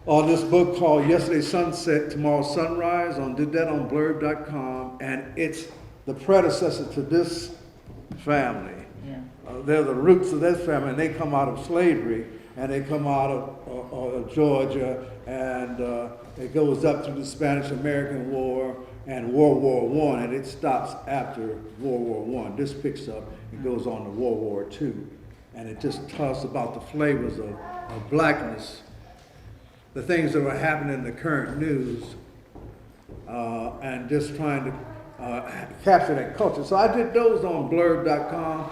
on this book called Yesterday Sunset, Tomorrow Sunrise. Did that on blurb.com, and it's the predecessor to this family. Yeah. They're the roots of this family, and they come out of slavery, and they come out of Georgia, and it goes up through the Spanish-American War and World War I, and it stops after World War I. This picks up and goes on to World War II, and it just talks about the flavors of blackness, the things that were happening in the current news, and just trying to capture that culture. So I did those on blurb.com,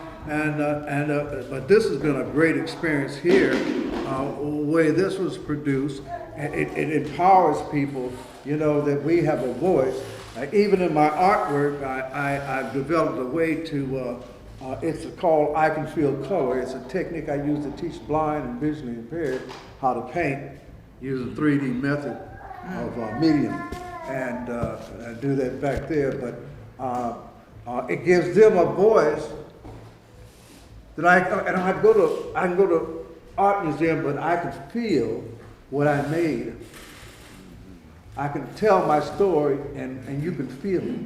but this has been a great experience here, where this was produced. It empowers people, you know, that we have a voice. Even in my artwork, I've developed a way to, it's called I Can Feel Color. It's a technique I use to teach blind and visually impaired how to paint using 3D method of medium. And I do that back there, but it gives them a voice that I can go to art museum, but I can feel what I made. I can tell my story, and you can feel it.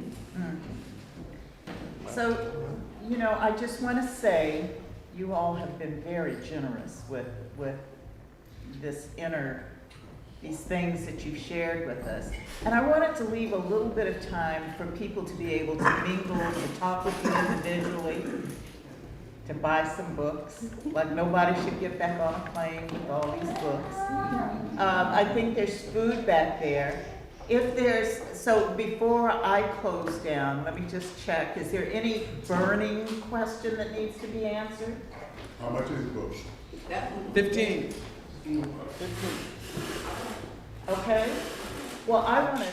So, you know, I just want to say, you all have been very generous with these things that you've shared with us. And I wanted to leave a little bit of time for people to be able to mingle, to talk with you individually, to buy some books. Like nobody should get back on a plane with all these books. I think there's food back there. So before I close down, let me just check, is there any burning question that needs to be answered? How much is the book? 15. Okay. Well, I want to